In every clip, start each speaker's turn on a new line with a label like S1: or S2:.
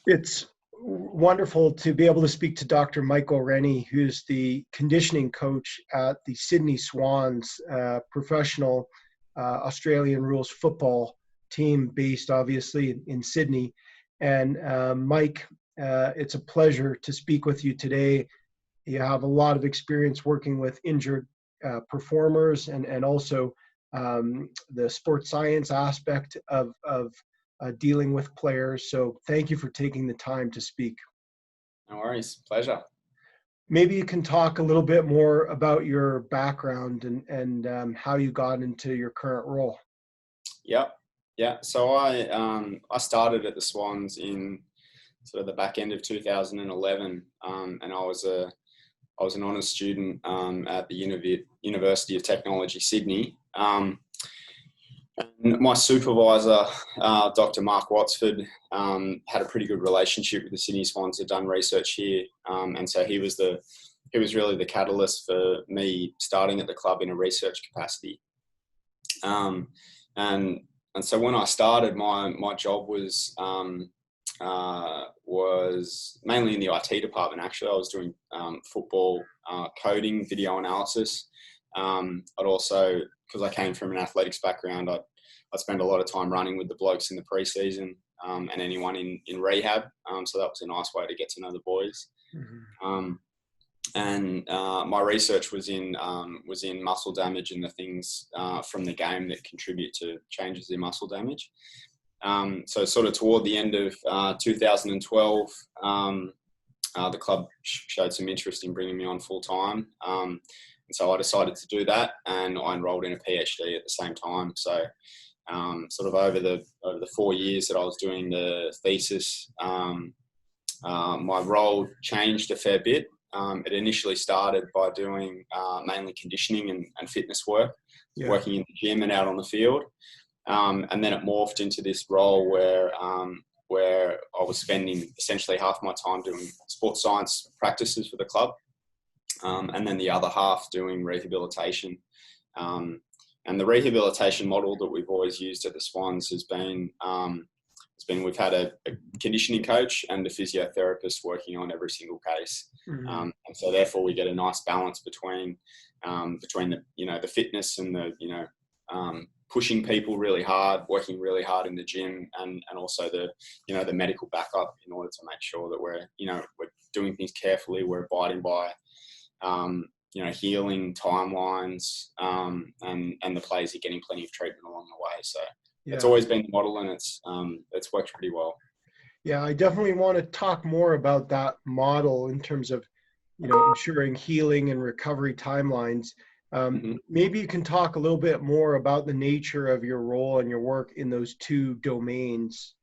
S1: It's wonderful to be able to speak to Dr. Michael Rennie, who's the conditioning coach at the Sydney Swans, professional Australian rules football team based obviously in Sydney. And Mike, it's a pleasure to speak with you today. You have a lot of experience working with injured performers and also the sports science aspect of dealing with players. So thank you for taking the time to speak.
S2: No worries, pleasure.
S1: Maybe you can talk a little bit more about your background and how you got into your current role.
S2: Yep. Yeah. So I started at the Swans in sort of the back end of 2011, and I was an honours student at the University of Technology, Sydney. And my supervisor, Dr. Mark Watsford, had a pretty good relationship with the Sydney Swans. Had done research here, and so he was really the catalyst for me starting at the club in a research capacity. And so when I started, my job was mainly in the IT department. Actually, I was doing football coding, video analysis. I'd also, because I came from an athletics background, I'd spend a lot of time running with the blokes in the pre-season and anyone in rehab. So that was a nice way to get to know the boys. Mm-hmm. And my research was in muscle damage and the things from the game that contribute to changes in muscle damage. So sort of toward the end of 2012, the club showed some interest in bringing me on full time. And so I decided to do that, and I enrolled in a PhD at the same time. So sort of over the 4 years that I was doing the thesis, my role changed a fair bit. It initially started by doing mainly conditioning and fitness work, working in the gym and out on the field. And then it morphed into this role where I was spending essentially half my time doing sports science practices for the club. And then the other half doing rehabilitation. And the rehabilitation model that we've always used at the Swans has been we've had a conditioning coach and a physiotherapist working on every single case. Mm-hmm. And so therefore we get a nice balance between the fitness and the pushing people really hard, working really hard in the gym, and also the medical backup in order to make sure that we're doing things carefully, we're abiding by healing timelines, and the players are getting plenty of treatment along the way. So it's always been the model, and it's worked pretty well.
S1: Yeah, I definitely want to talk more about that model in terms of, ensuring healing and recovery timelines. Maybe you can talk a little bit more about the nature of your role and your work in those two domains.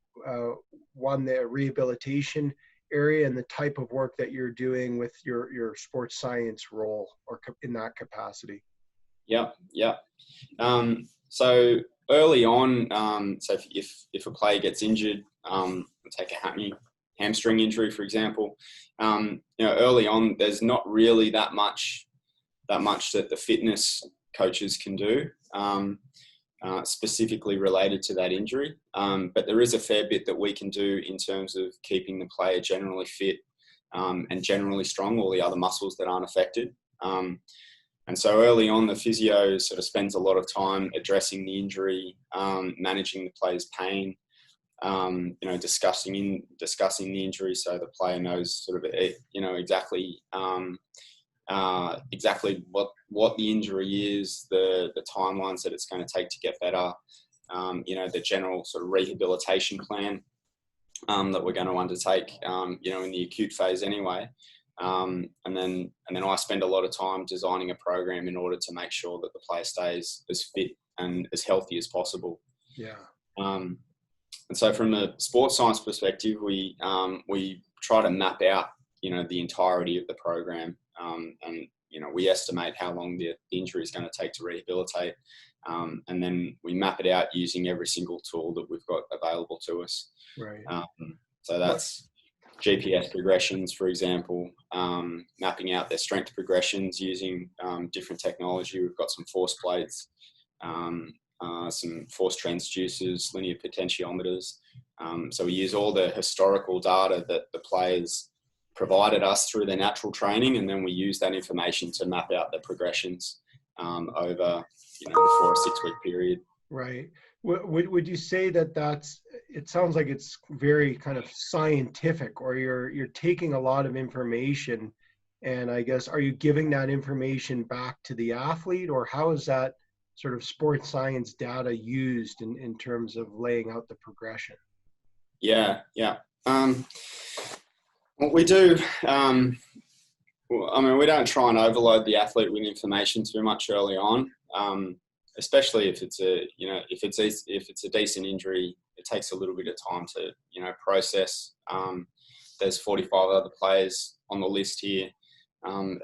S1: One, the rehabilitation area, and the type of work that you're doing with your sports science role or in that capacity.
S2: Yeah. So early on, so if a player gets injured, take a hamstring injury, for example, early on, there's not really that much that the fitness coaches can do, specifically related to that injury. But there is a fair bit that we can do in terms of keeping the player generally fit and generally strong, all the other muscles that aren't affected. And so early on, the physio sort of spends a lot of time addressing the injury, managing the player's pain, discussing the injury so the player knows sort of exactly what the injury is, the timelines that it's going to take to get better, the general sort of rehabilitation plan that we're going to undertake, in the acute phase anyway. And then I spend a lot of time designing a program in order to make sure that the player stays as fit and as healthy as possible.
S1: Yeah.
S2: And so from a sports science perspective, we try to map out, the entirety of the program. And we estimate how long the injury is going to take to rehabilitate. And then we map it out using every single tool that we've got available to us.
S1: Right.
S2: So that's GPS progressions, for example, mapping out their strength progressions using different technology. We've got some force plates, some force transducers, linear potentiometers. So we use all the historical data that the players provided us through their natural training, and then we use that information to map out the progressions over the 4 or 6 week period.
S1: Right. Would you say that it sounds like it's very kind of scientific, or you're taking a lot of information, and I guess, are you giving that information back to the athlete, or how is that sort of sports science data used in terms of laying out the progression?
S2: Yeah. What we do, we don't try and overload the athlete with information too much early on, especially if it's a decent injury. It takes a little bit of time to process. There's 45 other players on the list here,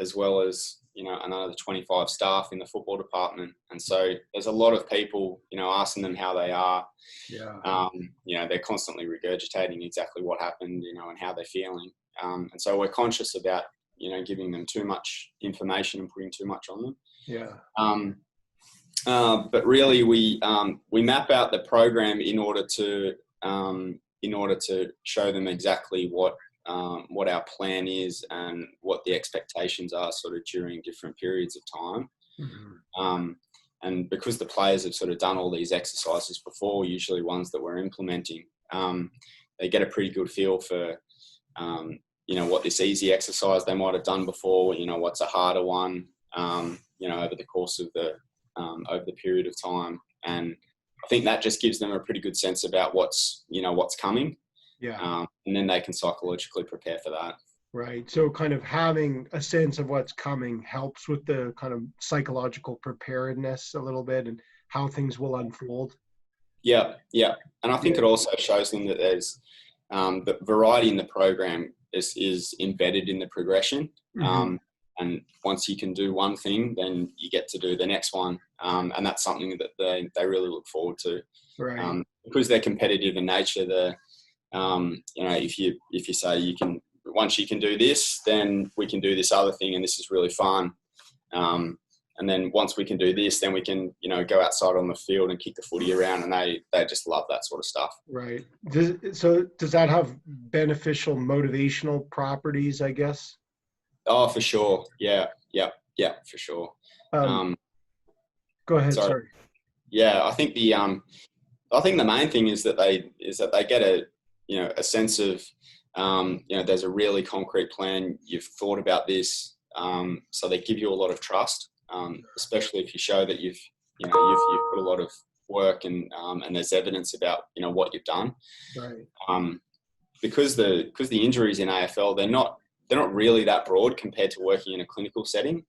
S2: as well as another 25 staff in the football department, and so there's a lot of people asking them how they are. They're constantly regurgitating exactly what happened, and how they're feeling, and so we're conscious about giving them too much information and putting too much on them. But really we map out the program in order to show them exactly what our plan is and what the expectations are sort of during different periods of time. Mm-hmm. And because the players have sort of done all these exercises before, usually ones that we're implementing, they get a pretty good feel for, what this easy exercise they might have done before, what's a harder one, over the course of over the period of time. And I think that just gives them a pretty good sense about what's coming. And then they can psychologically prepare for that.
S1: Right. So kind of having a sense of what's coming helps with the kind of psychological preparedness a little bit and how things will unfold. Yeah.
S2: And I think it also shows them that there's the variety in the program is embedded in the progression. Mm-hmm. And once you can do one thing, then you get to do the next one. And that's something that they really look forward to.
S1: Right.
S2: Because they're competitive in nature, if you say once you can do this, then we can do this other thing, and this is really fun. And then once we can do this, then we can, go outside on the field and kick the footy around, and they just love that sort of stuff.
S1: Right. So does that have beneficial motivational properties, I guess?
S2: Oh, for sure. Yeah, for sure.
S1: Go ahead. Sorry.
S2: Yeah, I think the main thing is that they get a sense of, there's a really concrete plan. You've thought about this, so they give you a lot of trust, especially if you show that you've put a lot of work and there's evidence about what you've done.
S1: Right.
S2: Because the injuries in AFL, they're not really that broad compared to working in a clinical setting.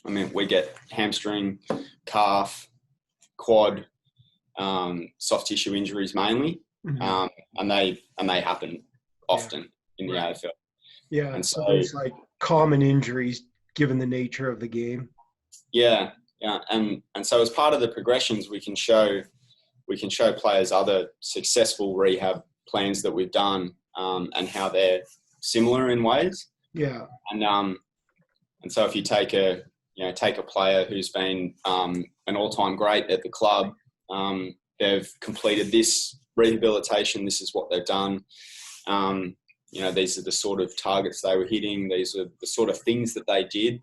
S2: I mean, we get hamstring, calf, quad, soft tissue injuries mainly, mm-hmm. and they happen often in the AFL.
S1: Yeah, and so it's like common injuries given the nature of the game.
S2: Yeah, and so as part of the progressions, we can show players other successful rehab plans that we've done, and how they're similar in ways.
S1: Yeah.
S2: And so if you take a player who's been an all-time great at the club, they've completed this rehabilitation, this is what they've done. These are the sort of targets they were hitting. These are the sort of things that they did,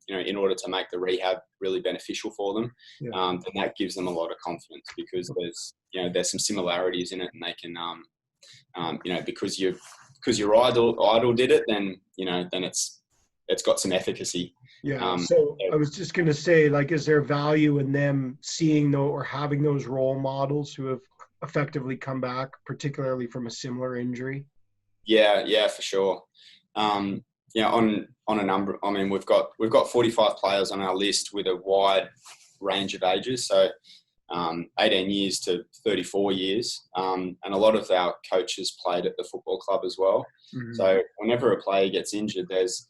S2: in order to make the rehab really beneficial for them. Yeah. Then that gives them a lot of confidence because there's some similarities in it, and they can, because your idol did it, then it's got some efficacy.
S1: Yeah. So I was just going to say, is there value in them seeing or having those role models who have effectively come back, particularly from a similar injury?
S2: Yeah, for sure. On a number, we've got 45 players on our list with a wide range of ages. So 18 years to 34 years. And a lot of our coaches played at the football club as well. Mm-hmm. So whenever a player gets injured, there's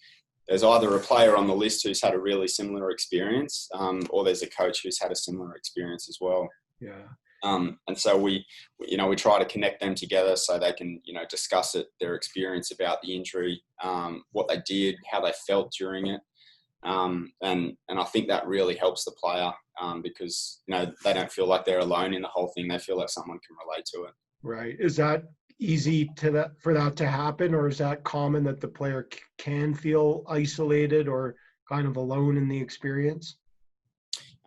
S2: either a player on the list who's had a really similar experience, or there's a coach who's had a similar experience as well.
S1: Yeah.
S2: And so we try to connect them together so they can, discuss their experience about the injury, what they did, how they felt during it. And I think that really helps the player, because, you know, they don't feel like they're alone in the whole thing. They feel like someone can relate to it.
S1: Right. Is that easy for that to happen, or is that common that the player can feel isolated or kind of alone in the experience?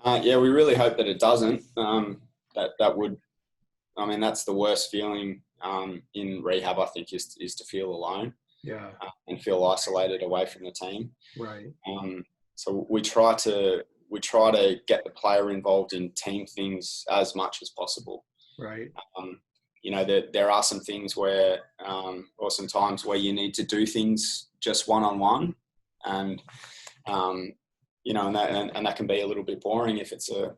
S2: Yeah, we really hope that it doesn't. That would, I mean, that's the worst feeling in rehab, I think, is to feel alone.
S1: Yeah.
S2: And feel isolated away from the team.
S1: Right.
S2: So we try to get the player involved in team things as much as possible.
S1: Right.
S2: You know, there are some things where, or some times where you need to do things just one-on-one, and you know, and that can be a little bit boring if it's a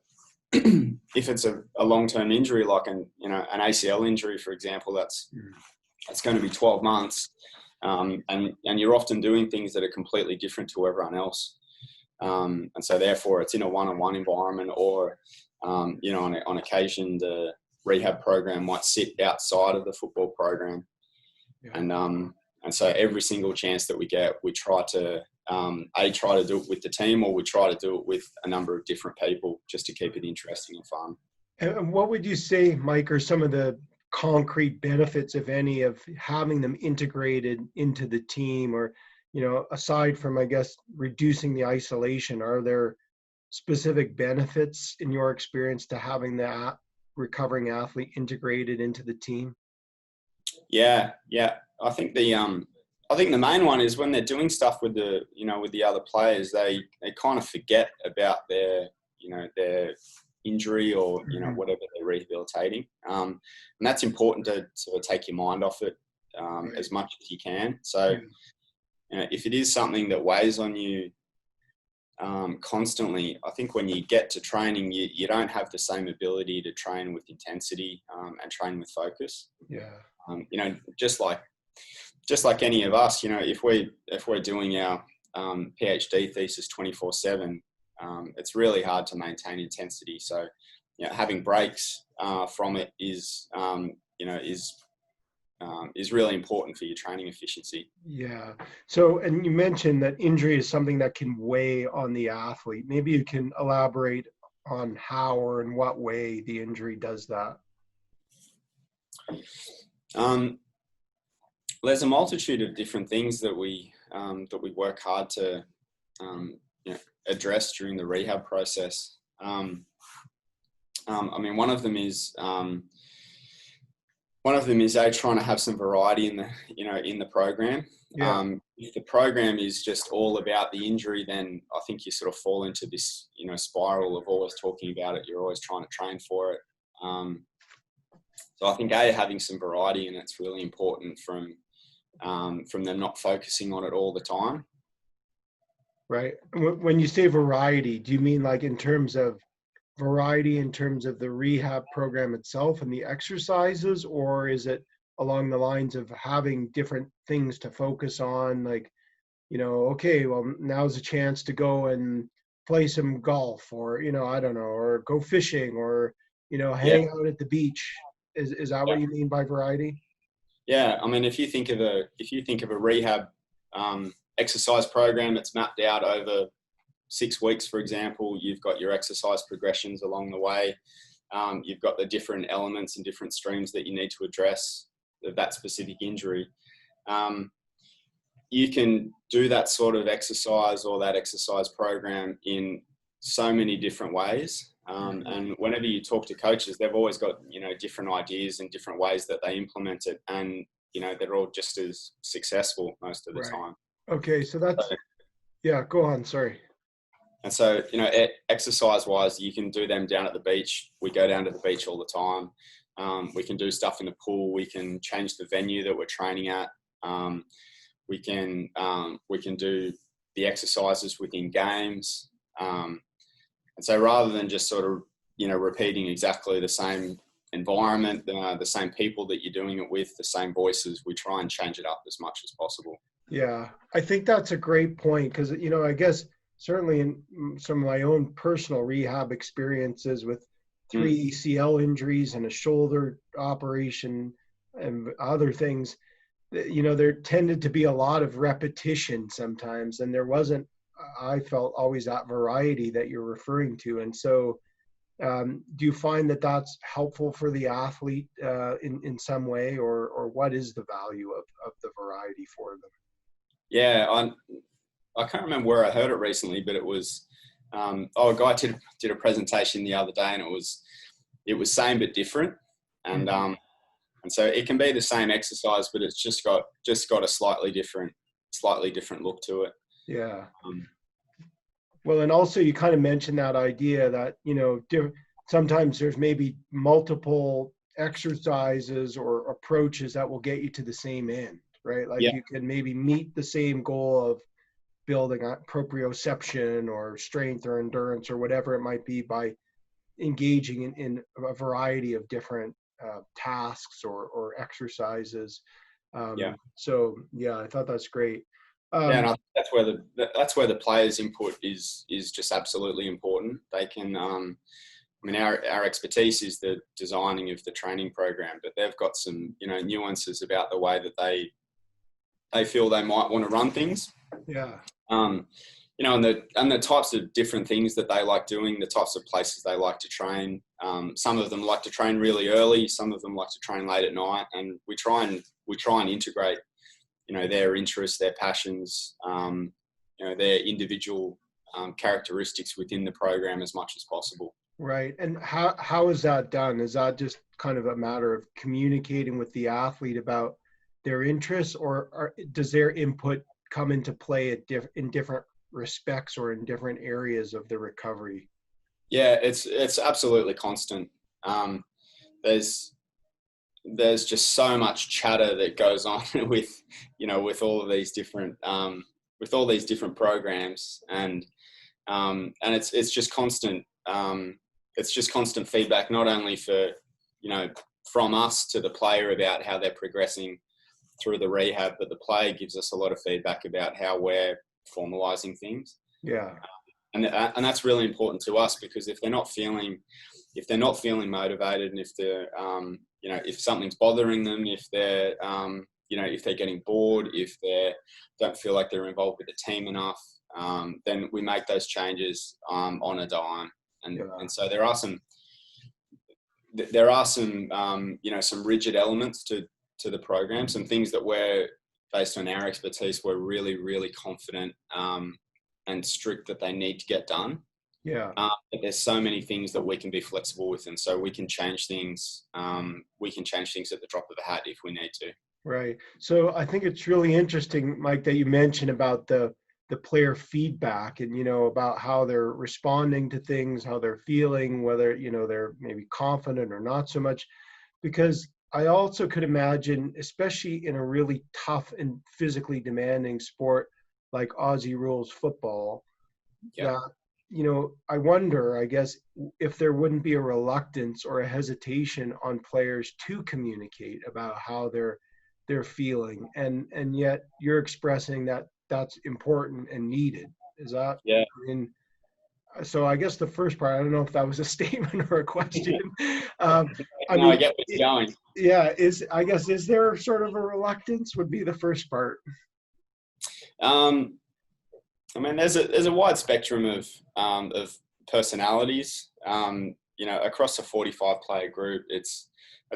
S2: if it's a long-term injury, like an ACL injury, for example. That's going to be 12 months. And you're often doing things that are completely different to everyone else. And so therefore it's in a one-on-one environment, or, you know, on occasion, the rehab program might sit outside of the football program. Yeah. And so every single chance that we get, we try to, try to do it with the team, or we try to do it with a number of different people, just to keep it interesting and fun.
S1: And what would you say, Mike, are some of the concrete benefits, if any, of having them integrated into the team? Or, you know, aside from, I guess, reducing the isolation, are there specific benefits in your experience to having that recovering athlete integrated into the team?
S2: Yeah. I think the main one is when they're doing stuff with the other players, they kind of forget about their injury, or, you know, whatever they're rehabilitating. And that's important to sort of take your mind off it as much as you can. So, you know, if it is something that weighs on you constantly, I think when you get to training, you don't have the same ability to train with intensity and train with focus.
S1: Yeah.
S2: You know, just like any of us, you know, if we're doing our PhD thesis 24/7, it's really hard to maintain intensity. So, you know, having breaks from it is really important for your training efficiency.
S1: Yeah. So, and you mentioned that injury is something that can weigh on the athlete. Maybe you can elaborate on how or in what way the injury does that.
S2: There's a multitude of different things that we work hard to address during the rehab process. I mean, one of them is trying to have some variety in the program.
S1: Yeah.
S2: If the program is just all about the injury, then I think you sort of fall into this, you know, spiral of always talking about it. You're always trying to train for it. So I think having some variety, and it's really important from them not focusing on it all the time.
S1: Right. When you say variety, do you mean like in terms of variety in terms of the rehab program itself and the exercises, or is it along the lines of having different things to focus on? Like, you know, okay, well, now's a chance to go and play some golf, or, you know, I don't know, or go fishing, or, you know, hang out at the beach. Is that what you mean by variety?
S2: Yeah. I mean, if you think of a rehab exercise program, it's mapped out over 6 weeks, for example. You've got your exercise progressions along the way. You've got the different elements and different streams that you need to address of that specific injury. You can do that sort of exercise or that exercise program in so many different ways. And whenever you talk to coaches, they've always got, you know, different ideas and different ways that they implement it. And, you know, they're all just as successful most of the time.
S1: Okay. So that's, yeah, go on. Sorry.
S2: And so, you know, exercise-wise, you can do them down at the beach. We go down to the beach all the time. We can do stuff in the pool. We can change the venue that we're training at. We can do the exercises within games. And so rather than just sort of, you know, repeating exactly the same environment, the same people that you're doing it with, the same voices, we try and change it up as much as possible.
S1: Yeah, I think that's a great point, because, you know, I guess certainly in some of my own personal rehab experiences with 3 ACL injuries and a shoulder operation and other things, you know, there tended to be a lot of repetition sometimes, and there wasn't I felt always that variety that you're referring to. And so, do you find that that's helpful for the athlete in some way, or what is the value of the variety for them?
S2: Yeah, I can't remember where I heard it recently, but it was a guy did a presentation the other day, and it was same but different, and so it can be the same exercise, but it's just got a slightly different look to it.
S1: Yeah. Well, and also you kind of mentioned that idea that, sometimes there's maybe multiple exercises or approaches that will get you to the same end, right? Like
S2: Yeah.
S1: you can maybe meet the same goal of building proprioception or strength or endurance or whatever it might be by engaging in a variety of different tasks or exercises.
S2: Yeah.
S1: So yeah, I thought that's great.
S2: Yeah, and I think that's where the players' input is just absolutely important. They can, our expertise is the designing of the training program, but they've got some, nuances about the way that they feel they might want to run things.
S1: Yeah.
S2: And the types of different things that they like doing, the types of places they like to train. Some of them like to train really early. Some of them like to train late at night, and we try and integrate, their interests, their passions, their individual characteristics within the program as much as possible.
S1: Right. And how is that done? Is that just kind of a matter of communicating with the athlete about their interests, or does their input come into play in different respects or in different areas of the recovery?
S2: Yeah, it's absolutely constant. There's just so much chatter that goes on with all of these different programs, and it's just constant. It's just constant feedback, not only from us to the player about how they're progressing through the rehab, but the player gives us a lot of feedback about how we're formalizing things.
S1: Yeah.
S2: And that's really important to us, because if they're not feeling motivated, and if they're if something's bothering them, if they're if they're getting bored, if they don't feel like they're involved with the team enough, then we make those changes on a dime. And so there are some some rigid elements to the program, some things that we're, based on our expertise, we're really, really confident and strict that they need to get done.
S1: Yeah.
S2: But there's so many things that we can be flexible with, and so we can change things. We can change things at the drop of a hat if we need to.
S1: Right. So I think it's really interesting, Mike, that you mentioned about the player feedback and, about how they're responding to things, how they're feeling, whether, they're maybe confident or not so much, because I also could imagine, especially in a really tough and physically demanding sport like Aussie rules football,
S2: Yeah.
S1: that, I wonder, I guess, if there wouldn't be a reluctance or a hesitation on players to communicate about how they're feeling, and yet you're expressing that that's important and needed. Is that?
S2: Yeah.
S1: So I guess the first part, I don't know if that was a statement or a question.
S2: I get where you're going.
S1: Yeah, is there sort of a reluctance would be the first part?
S2: There's a wide spectrum of personalities. Across a 45 player group, it's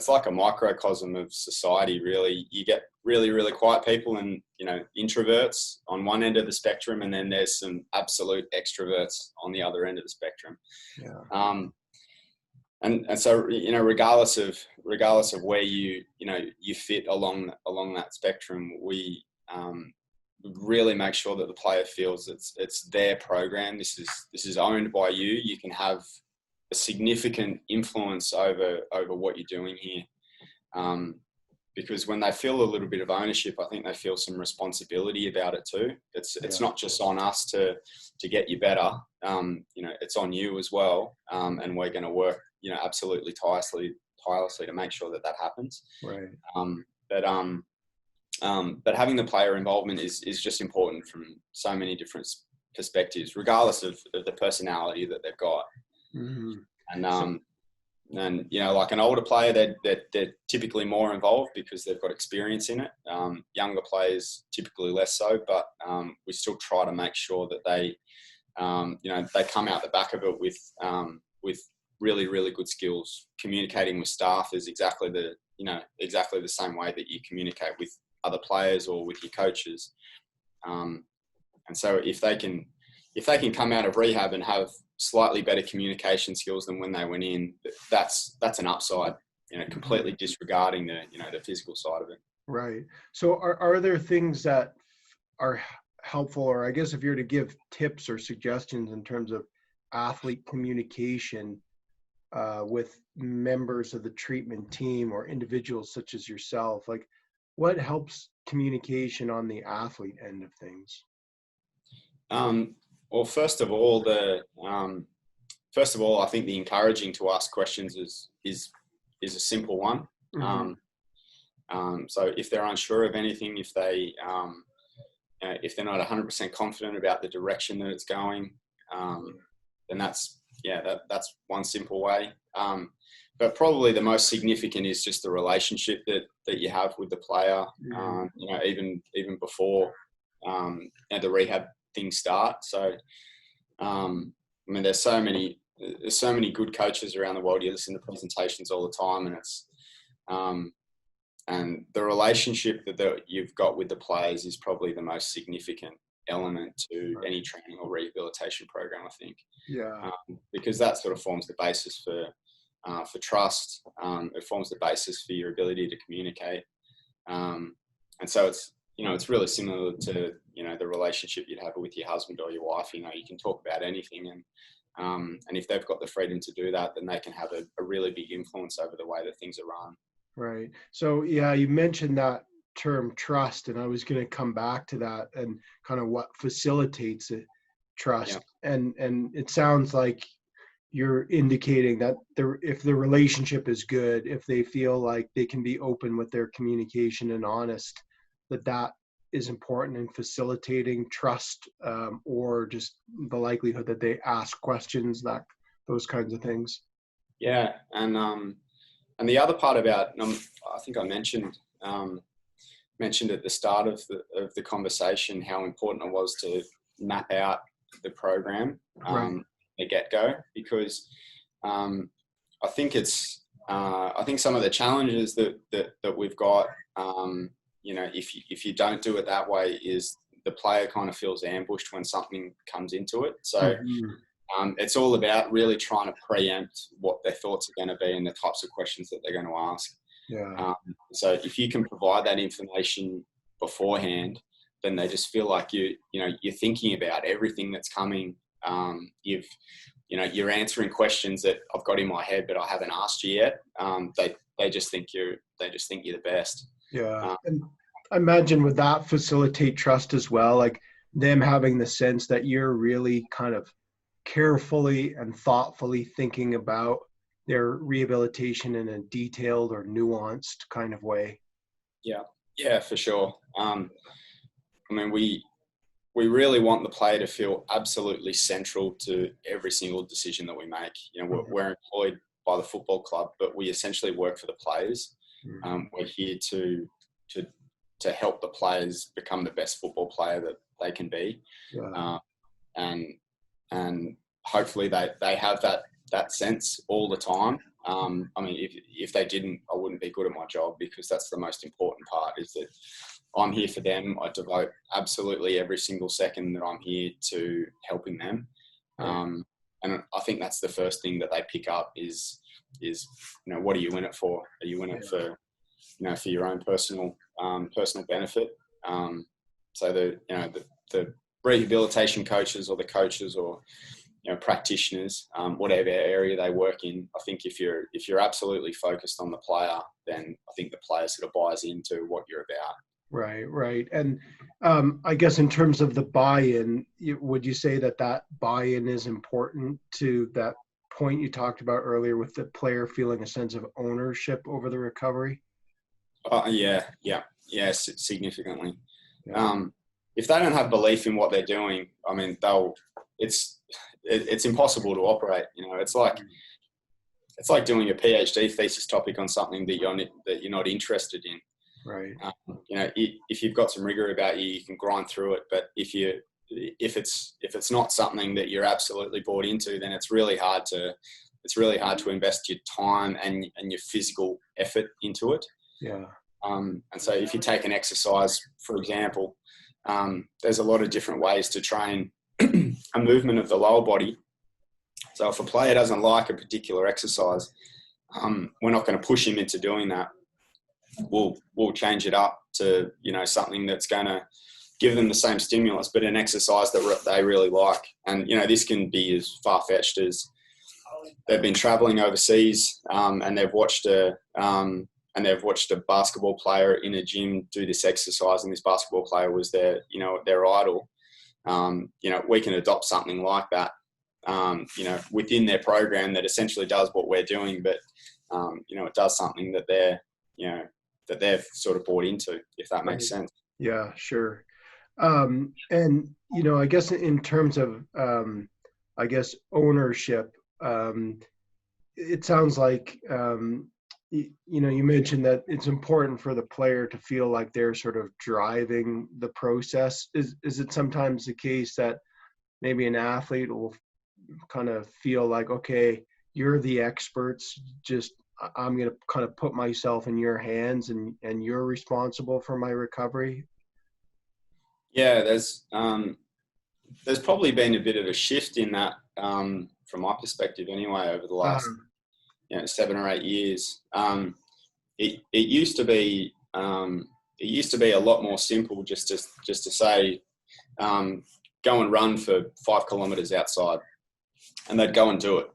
S2: like a microcosm of society, really. You get really, really quiet people and, introverts on one end of the spectrum, and then there's some absolute extroverts on the other end of the spectrum.
S1: Yeah.
S2: And so, regardless of where you fit along that spectrum, we really make sure that the player feels it's their program. This is owned by you. You can have a significant influence over what you're doing here, because when they feel a little bit of ownership, I think they feel some responsibility about it too. It's not just on us to get you better. It's on you as well, and we're going to work absolutely tirelessly to make sure that happens.
S1: Right.
S2: But having the player involvement is just important from so many different perspectives, regardless of the personality that they've got.
S1: Mm-hmm.
S2: And And, you know, like an older player, they're typically more involved because they've got experience in it. Younger players, typically less so, but we still try to make sure that they, you know, they come out the back of it with really, really good skills. Communicating with staff is exactly the same way that you communicate with other players or with your coaches. And so if they can come out of rehab and have slightly better communication skills than when they went in, that's an upside, you know, completely disregarding the physical side of it.
S1: Right. So are there things that are helpful, or I guess if you're to give tips or suggestions in terms of athlete communication with members of the treatment team or individuals such as yourself, like what helps communication on the athlete end of things?
S2: Well, first of all, I think the encouraging to ask questions is a simple one. So if they're unsure of anything, if they're not 100% confident about the direction that it's going, then that's one simple way. But probably the most significant is just the relationship that you have with the player. You know, even before the rehab things start. So, I mean, there's so many good coaches around the world. You listen to presentations all the time, and it's and the relationship that you've got with the players is probably the most significant element to any training or rehabilitation program, I think.
S1: Yeah.
S2: Because that sort of forms the basis for trust. It forms the basis for your ability to communicate. And so it's really similar to, the relationship you'd have with your husband or your wife. You can talk about anything, and if they've got the freedom to do that, then they can have a really big influence over the way that things are run.
S1: Right. So, yeah, you mentioned that term trust, and I was going to come back to that and kind of what facilitates it, trust.
S2: Yeah.
S1: And it sounds like you're indicating that if the relationship is good, if they feel like they can be open with their communication and honest, that is important in facilitating trust, or just the likelihood that they ask questions, those kinds of things.
S2: Yeah. And the other part about, I think I mentioned at the start of the conversation how important it was to map out the program the get-go, because I think some of the challenges that we've got, if you don't do it that way, is the player kind of feels ambushed when something comes into it. So it's all about really trying to preempt what their thoughts are going to be and the types of questions that they're going to ask.
S1: Yeah.
S2: So if you can provide that information beforehand, then they just feel like you're thinking about everything that's coming. You're answering questions that I've got in my head, but I haven't asked you yet. They just think you're the best.
S1: Yeah. And I imagine would that facilitate trust as well? Like them having the sense that you're really kind of carefully and thoughtfully thinking about their rehabilitation in a detailed or nuanced kind of way.
S2: Yeah, for sure. I mean, we really want the player to feel absolutely central to every single decision that we make. We're employed by the football club, but we essentially work for the players. We're here to help the players become the best football player that they can be.
S1: Yeah.
S2: And hopefully they have that sense all the time. I mean, if they didn't, I wouldn't be good at my job, because that's the most important part, is that I'm here for them. I devote absolutely every single second that I'm here to helping them. And I think that's the first thing that they pick up is what are you in it for? Are you in it for your own personal benefit? So the rehabilitation coaches or the coaches or practitioners, whatever area they work in, I think if you're absolutely focused on the player, then I think the player sort of buys into what you're about.
S1: Right. And I guess in terms of the buy-in, would you say that buy-in is important to that point you talked about earlier with the player feeling a sense of ownership over the recovery?
S2: Yes, significantly.
S1: Yeah.
S2: If they don't have belief in what they're doing, I mean, it's impossible to operate. It's like it's like doing a PhD thesis topic on something that you're not interested in.
S1: Right.
S2: You know, if you've got some rigor about you, you can grind through it. But if it's not something that you're absolutely bought into, then it's really hard to invest your time and your physical effort into it.
S1: Yeah.
S2: And so if you take an exercise, for example, there's a lot of different ways to train a movement of the lower body. So if a player doesn't like a particular exercise, we're not going to push him into doing that. We'll change it up to, you know, something that's going to give them the same stimulus, but an exercise that they really like. And, you know, this can be as far-fetched as they've been traveling overseas, and they've watched a basketball player in a gym do this exercise, and this basketball player was their idol. You know, we can adopt something like that, you know, within their program that essentially does what we're doing, but, you know, it does something that that they've sort of bought into, if that makes sense.
S1: Yeah, sure. And, you know, I guess in terms of, ownership, it sounds like, you know, you mentioned that it's important for the player to feel like they're sort of driving the process. Is it sometimes the case that maybe an athlete will kind of feel like, okay, you're the experts, just I'm going to kind of put myself in your hands and you're responsible for my recovery?
S2: Yeah, there's probably been a bit of a shift in that, from my perspective anyway, over the last 7 or 8 years. It used to be a lot more simple just to say, go and run for 5 kilometers outside, and they'd go and do it.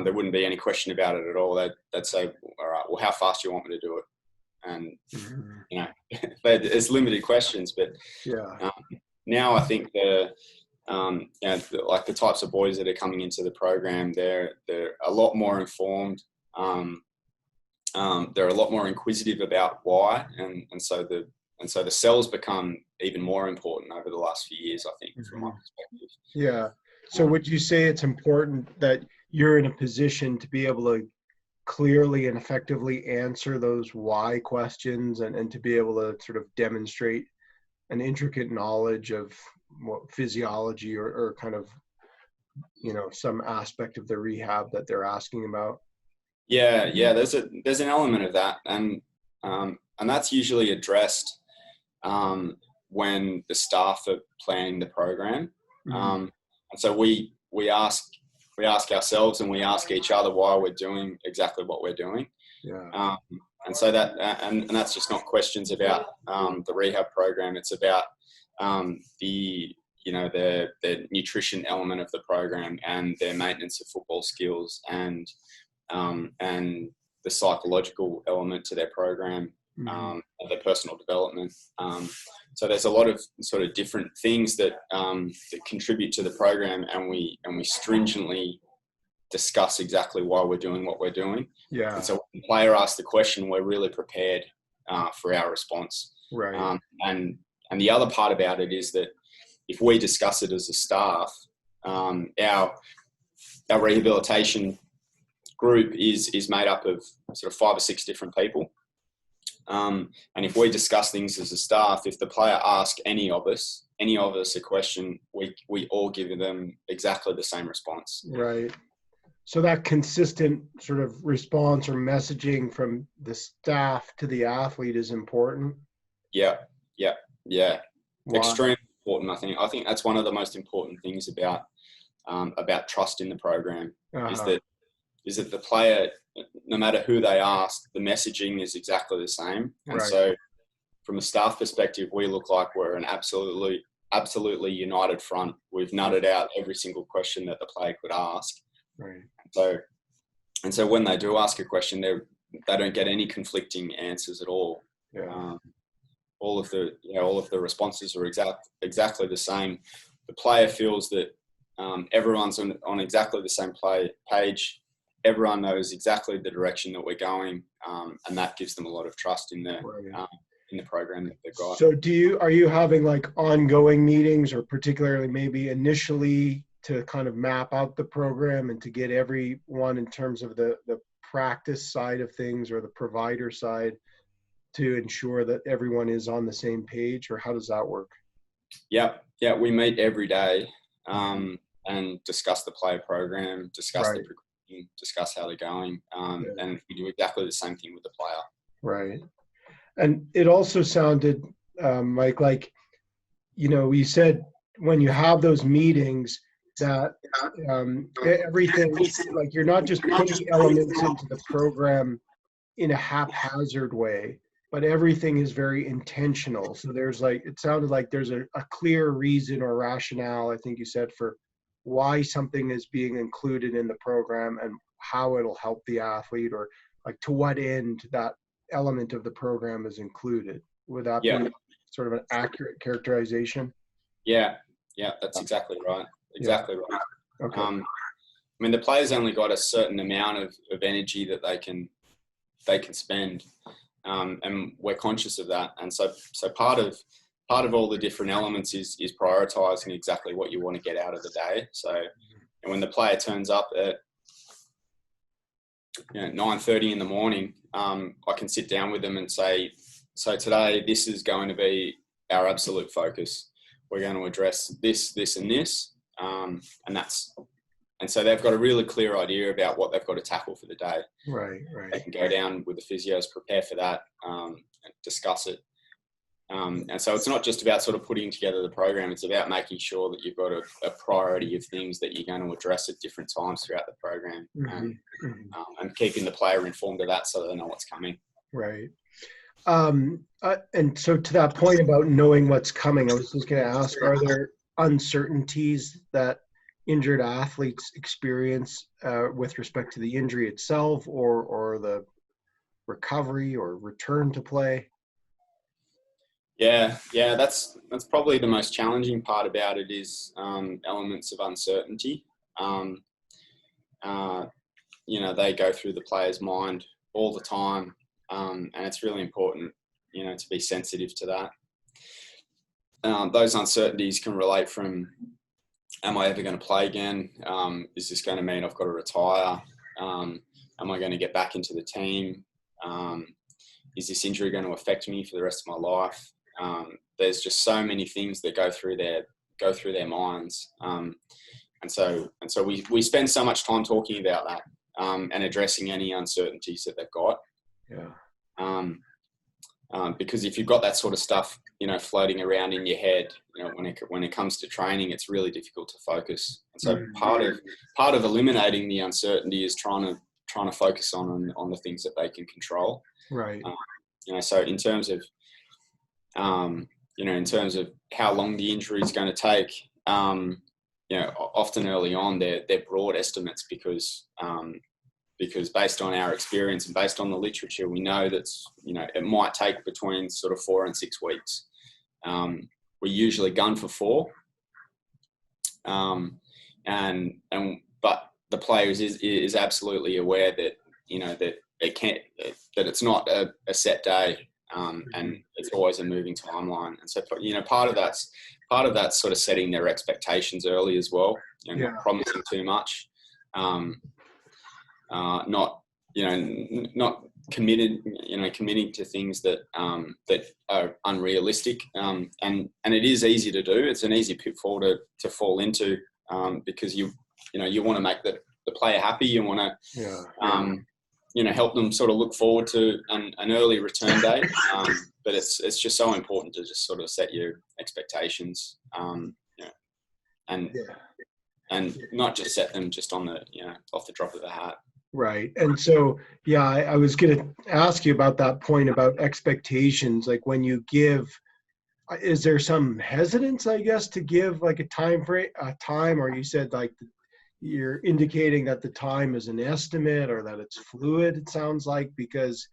S2: There wouldn't be any question about it at all. They'd say, all right, well, how fast do you want me to do it? And, you know, there's limited questions, but now I think like the types of boys that are coming into the program, they're a lot more informed. They're a lot more inquisitive about why, and so the cells become even more important over the last few years, I think, from my perspective.
S1: Yeah. So would you say it's important that you're in a position to be able to clearly and effectively answer those why questions and to be able to sort of demonstrate an intricate knowledge of what physiology or kind of, you know, some aspect of the rehab that they're asking about?
S2: Yeah. There's an element of that, and that's usually addressed when the staff are planning the program. And so we ask ourselves and we ask each other why we're doing exactly what we're doing.
S1: Yeah.
S2: And so that and that's just not questions about the rehab program. It's about the nutrition element of the program and their maintenance of football skills and the psychological element to their program, and their personal development. So there's a lot of sort of different things that contribute to the program, and we stringently discuss exactly why we're doing what we're doing.
S1: Yeah.
S2: And so when the player asks the question, we're really prepared for our response.
S1: Right.
S2: And the other part about it is that if we discuss it as a staff, our rehabilitation group is made up of sort of 5 or 6 different people. And if we discuss things as a staff, if the player asks any of us a question, we all give them exactly the same response.
S1: Right. So that consistent sort of response or messaging from the staff to the athlete is important.
S2: Yeah.
S1: Why?
S2: Extremely important. I think that's one of the most important things about trust in the program, is that the player, no matter who they ask, the messaging is exactly the same. And so from a staff perspective, we look like we're an absolutely united front. We've nutted out every single question that the player could ask.
S1: Right.
S2: And so when they do ask a question, they don't get any conflicting answers at all.
S1: Yeah.
S2: All of the responses are exactly the same. The player feels that everyone's on exactly the same page. Everyone knows exactly the direction that we're going, and that gives them a lot of trust in the program that they've got.
S1: So are you having like ongoing meetings, or particularly maybe initially to kind of map out the program and to get everyone in terms of the practice side of things or the provider side to ensure that everyone is on the same page, or how does that work?
S2: Yeah, we meet every day and discuss the player program, discuss
S1: Right.
S2: the progression, discuss how they're going,
S1: Yeah.
S2: and we do exactly the same thing with the player.
S1: Right. And it also sounded, Mike, like, you said when you have those meetings that everything, like you're not just putting elements into the program in a haphazard way, but everything is very intentional. So there's like, it sounded like there's a clear reason or rationale, I think you said, for why something is being included in the program and how it'll help the athlete, or like to what end that element of the program is included. Would that
S2: Yeah.
S1: be sort of an accurate characterization?
S2: Yeah, that's exactly right. Exactly right.
S1: Okay.
S2: I mean, the players only got a certain amount of energy that they can spend, and we're conscious of that. And so part of all the different elements is prioritizing exactly what you want to get out of the day. So, and when the player turns up at 9:30 in the morning, I can sit down with them and say, so today this is going to be our absolute focus. We're going to address this, and this, and so they've got a really clear idea about what they've got to tackle for the day.
S1: Right.
S2: They can go down with the physios, prepare for that, and discuss it. And so it's not just about sort of putting together the program, it's about making sure that you've got a priority of things that you're going to address at different times throughout the program, and keeping the player informed of that so they know what's coming.
S1: Right. And so to that point about knowing what's coming, I was just going to ask, are there uncertainties that injured athletes experience with respect to the injury itself, or the recovery or return to play?
S2: Yeah, that's probably the most challenging part about it is elements of uncertainty. They go through the player's mind all the time, and it's really important, to be sensitive to that. Those uncertainties can relate from, am I ever going to play again? Is this going to mean I've got to retire? Am I going to get back into the team? Is this injury going to affect me for the rest of my life? There's just so many things that go through their minds, and so we spend so much time talking about that and addressing any uncertainties that they've got.
S1: Yeah.
S2: Because if you've got that sort of stuff, floating around in your head, when it comes to training, it's really difficult to focus. And so part of eliminating the uncertainty is trying to focus on the things that they can control.
S1: Right.
S2: So in terms of how long the injury is going to take, often early on they're broad estimates because based on our experience and based on the literature, we know that it might take between sort of 4 and 6 weeks. We usually gun for 4, but the player is absolutely aware that that it's not a set day. And it's always a moving timeline, and so part of that's sort of setting their expectations early as well. Not promising too much, not committing to things that are unrealistic, and it is easy to do. It's an easy pitfall to fall into, because you want to make the player happy. You want to help them sort of look forward to an early return date. But it's just so important to just sort of set your expectations, and not just set them just on the, off the drop of the hat.
S1: Right. And so, I was going to ask you about that point about expectations. Like when you give, is there some hesitance, I guess, to give like a time, or you said like you're indicating that the time is an estimate or that it's fluid, it sounds like, because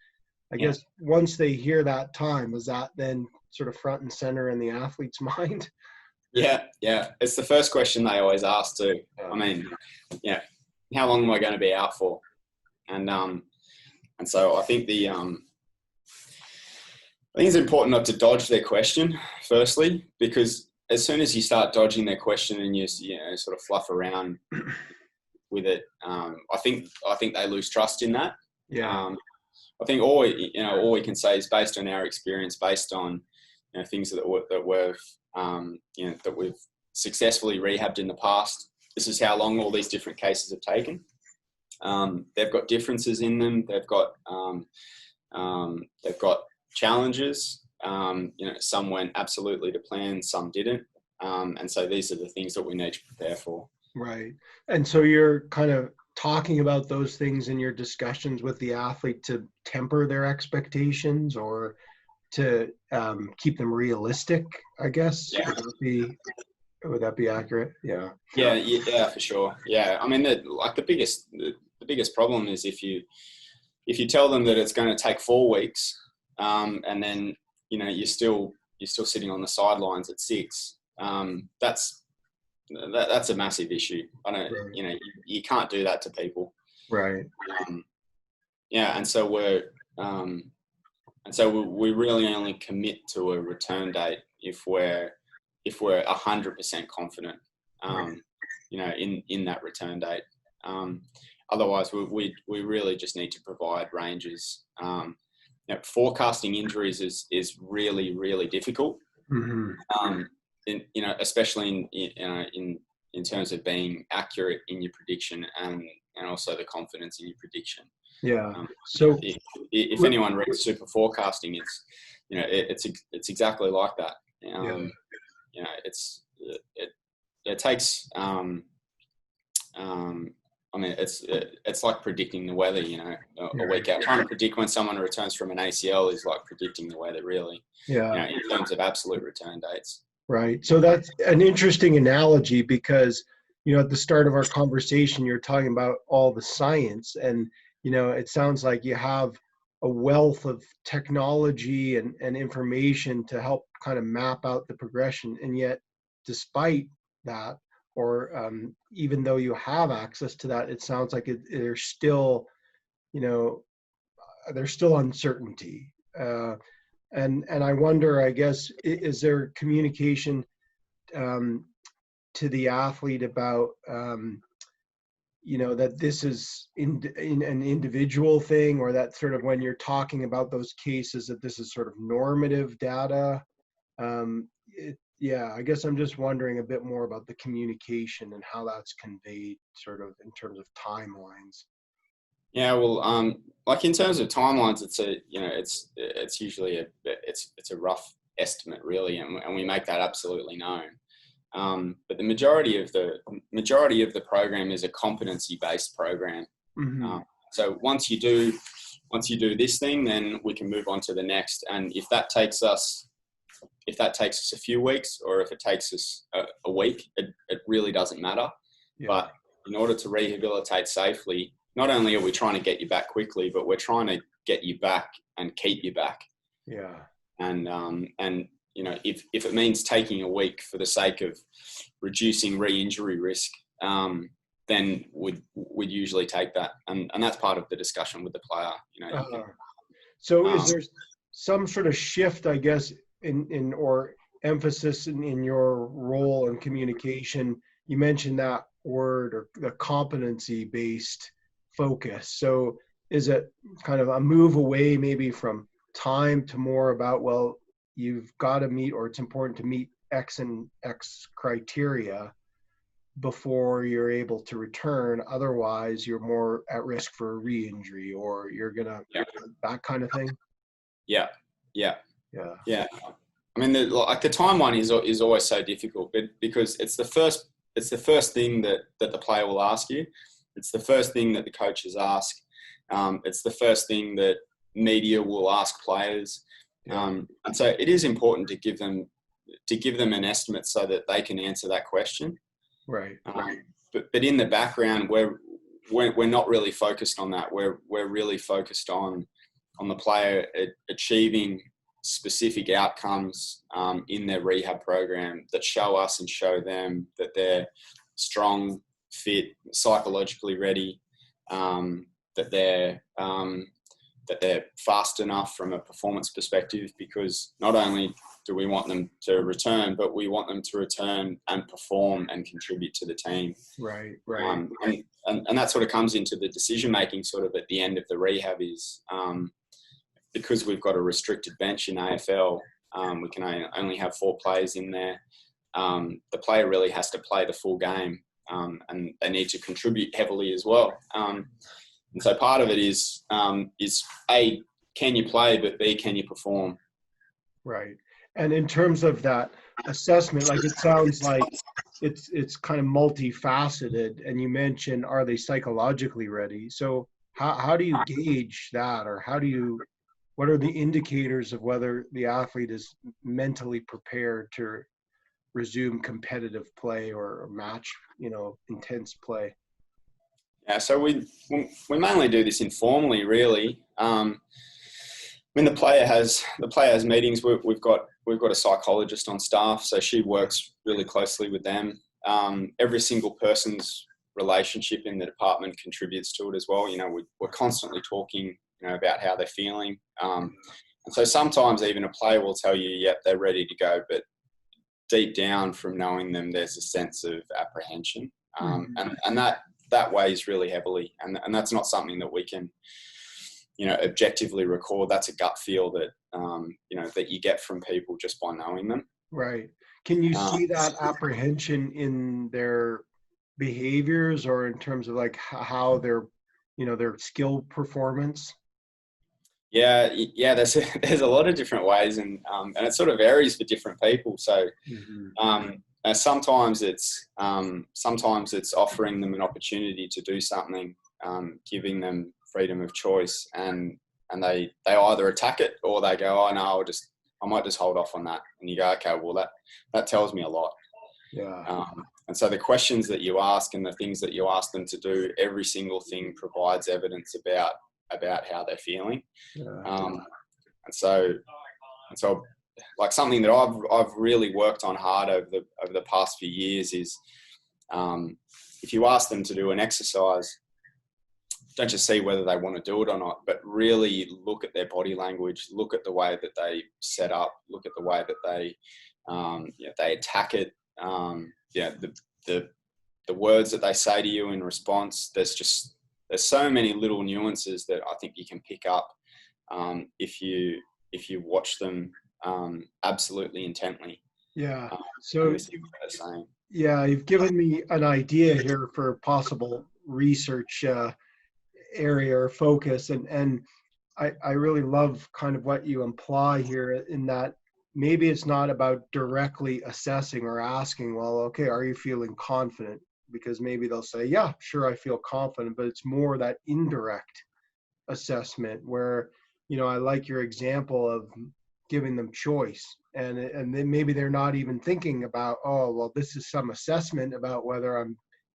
S1: I guess once they hear that time, is that then sort of front and center in the athlete's mind?
S2: Yeah. It's the first question they always ask too. I mean, how long am I going to be out for? And so I think I think it's important not to dodge their question, firstly, because as soon as you start dodging their question and you sort of fluff around with it, I think they lose trust in that.
S1: Yeah.
S2: I think all we can say is based on our experience, based on things that we've successfully rehabbed in the past. This is how long all these different cases have taken. They've got differences in them. They've got challenges. Some went absolutely to plan, some didn't. And so these are the things that we need to prepare for.
S1: Right. And so you're kind of talking about those things in your discussions with the athlete to temper their expectations or to keep them realistic, I guess.
S2: Yeah.
S1: Would that be accurate? Yeah.
S2: Yeah, for sure. Yeah. I mean, the biggest problem is if you tell them that it's going to take 4 weeks, and then you're still sitting on the sidelines at 6. That's a massive issue. I don't.
S1: Right.
S2: You can't do that to people.
S1: Right.
S2: And so we really only commit to a return date if we're 100% confident, in that return date. Otherwise, we really just need to provide ranges. Forecasting injuries is really, really difficult.
S1: Mm-hmm.
S2: Especially in terms of being accurate in your prediction and also the confidence in your prediction.
S1: Yeah.
S2: So if anyone reads super forecasting, it's exactly like that. It takes. It's like predicting the weather. A week out, trying to predict when someone returns from an ACL is like predicting the weather, really.
S1: Yeah.
S2: In terms of absolute return dates.
S1: Right. So that's an interesting analogy because, at the start of our conversation, you're talking about all the science and, it sounds like you have a wealth of technology and information to help kind of map out the progression. And yet, despite that, or even though you have access to that, it sounds like there's still uncertainty. And I wonder, I guess, is there communication to the athlete about, that this is in an individual thing, or that sort of when you're talking about those cases, that this is sort of normative data? I guess I'm just wondering a bit more about the communication and how that's conveyed sort of in terms of timelines.
S2: Yeah, well, like in terms of timelines, it's usually a rough estimate, really, and we make that absolutely known. But the majority of the program is a competency-based program.
S1: Mm-hmm.
S2: So once you do this thing, then we can move on to the next. And if that takes us a few weeks, or if it takes us a week, it really doesn't matter. Yeah. But in order to rehabilitate safely, not only are we trying to get you back quickly, but we're trying to get you back and keep you back.
S1: Yeah.
S2: And if it means taking a week for the sake of reducing re-injury risk, then we'd usually take that. And that's part of the discussion with the player.
S1: So is there some sort of shift, I guess, in or emphasis in your role in communication? You mentioned that word, or the competency-based focus. So is it kind of a move away maybe from time to more about, well, you've got to meet, or it's important to meet X and X criteria before you're able to return, otherwise you're more at risk for a re-injury, or you're gonna that kind of thing?
S2: Yeah. I mean, the timeline is always so difficult, but because it's the first thing that the player will ask you. It's the first thing that the coaches ask. It's the first thing that media will ask players. And so it is important to give them an estimate so that they can answer that question.
S1: Right.
S2: But in the background, we're not really focused on that. We're really focused on the player achieving specific outcomes in their rehab program that show us and show them that they're strong, fit, psychologically ready, that they're fast enough from a performance perspective, because not only do we want them to return, but we want them to return and perform and contribute to the team.
S1: Right.
S2: And that sort of comes into the decision making sort of at the end of the rehab is because we've got a restricted bench in AFL, we can only have 4 players in there. The player really has to play the full game, and they need to contribute heavily as well. And so part of it is A, can you play, but B, can you perform?
S1: Right. And in terms of that assessment, like it sounds like it's kind of multifaceted. And you mentioned, are they psychologically ready? So how do you gauge that, or what are the indicators of whether the athlete is mentally prepared to resume competitive play or match, intense play?
S2: Yeah, so we mainly do this informally, really. When the player has meetings, we've got a psychologist on staff, so she works really closely with them. Every single person's relationship in the department contributes to it as well. We're constantly talking, about how they're feeling. And so sometimes even a player will tell you, yep, they're ready to go, but deep down from knowing them, there's a sense of apprehension, and that weighs really heavily, and that's not something that we can, objectively record. That's a gut feel that that you get from people just by knowing them.
S1: Right. Can you see that apprehension in their behaviors, or in terms of like how their skill performance?
S2: Yeah. There's a lot of different ways, and it sort of varies for different people. So sometimes it's offering them an opportunity to do something, giving them freedom of choice, and they either attack it or they go, oh no, I might just hold off on that. And you go, okay, well that tells me a lot.
S1: Yeah.
S2: And so the questions that you ask and the things that you ask them to do, every single thing provides evidence about how they're feeling.
S1: Yeah.
S2: And so like something that I've really worked on hard over the past few years is, if you ask them to do an exercise, don't just see whether they want to do it or not, but really look at their body language, look at the way that they set up, look at the way that they attack it. The words that they say to you in response. There's so many little nuances that I think you can pick up if you watch them absolutely intently.
S1: Yeah. So
S2: yeah,
S1: you've given me an idea here for possible research area or focus, and I really love kind of what you imply here, in that maybe it's not about directly assessing or asking, well, okay, are you feeling confident? Because maybe they'll say, yeah, sure, I feel confident, but it's more that indirect assessment where, I like your example of giving them choice, and then maybe they're not even thinking about, oh, well, this is some assessment about whether I'm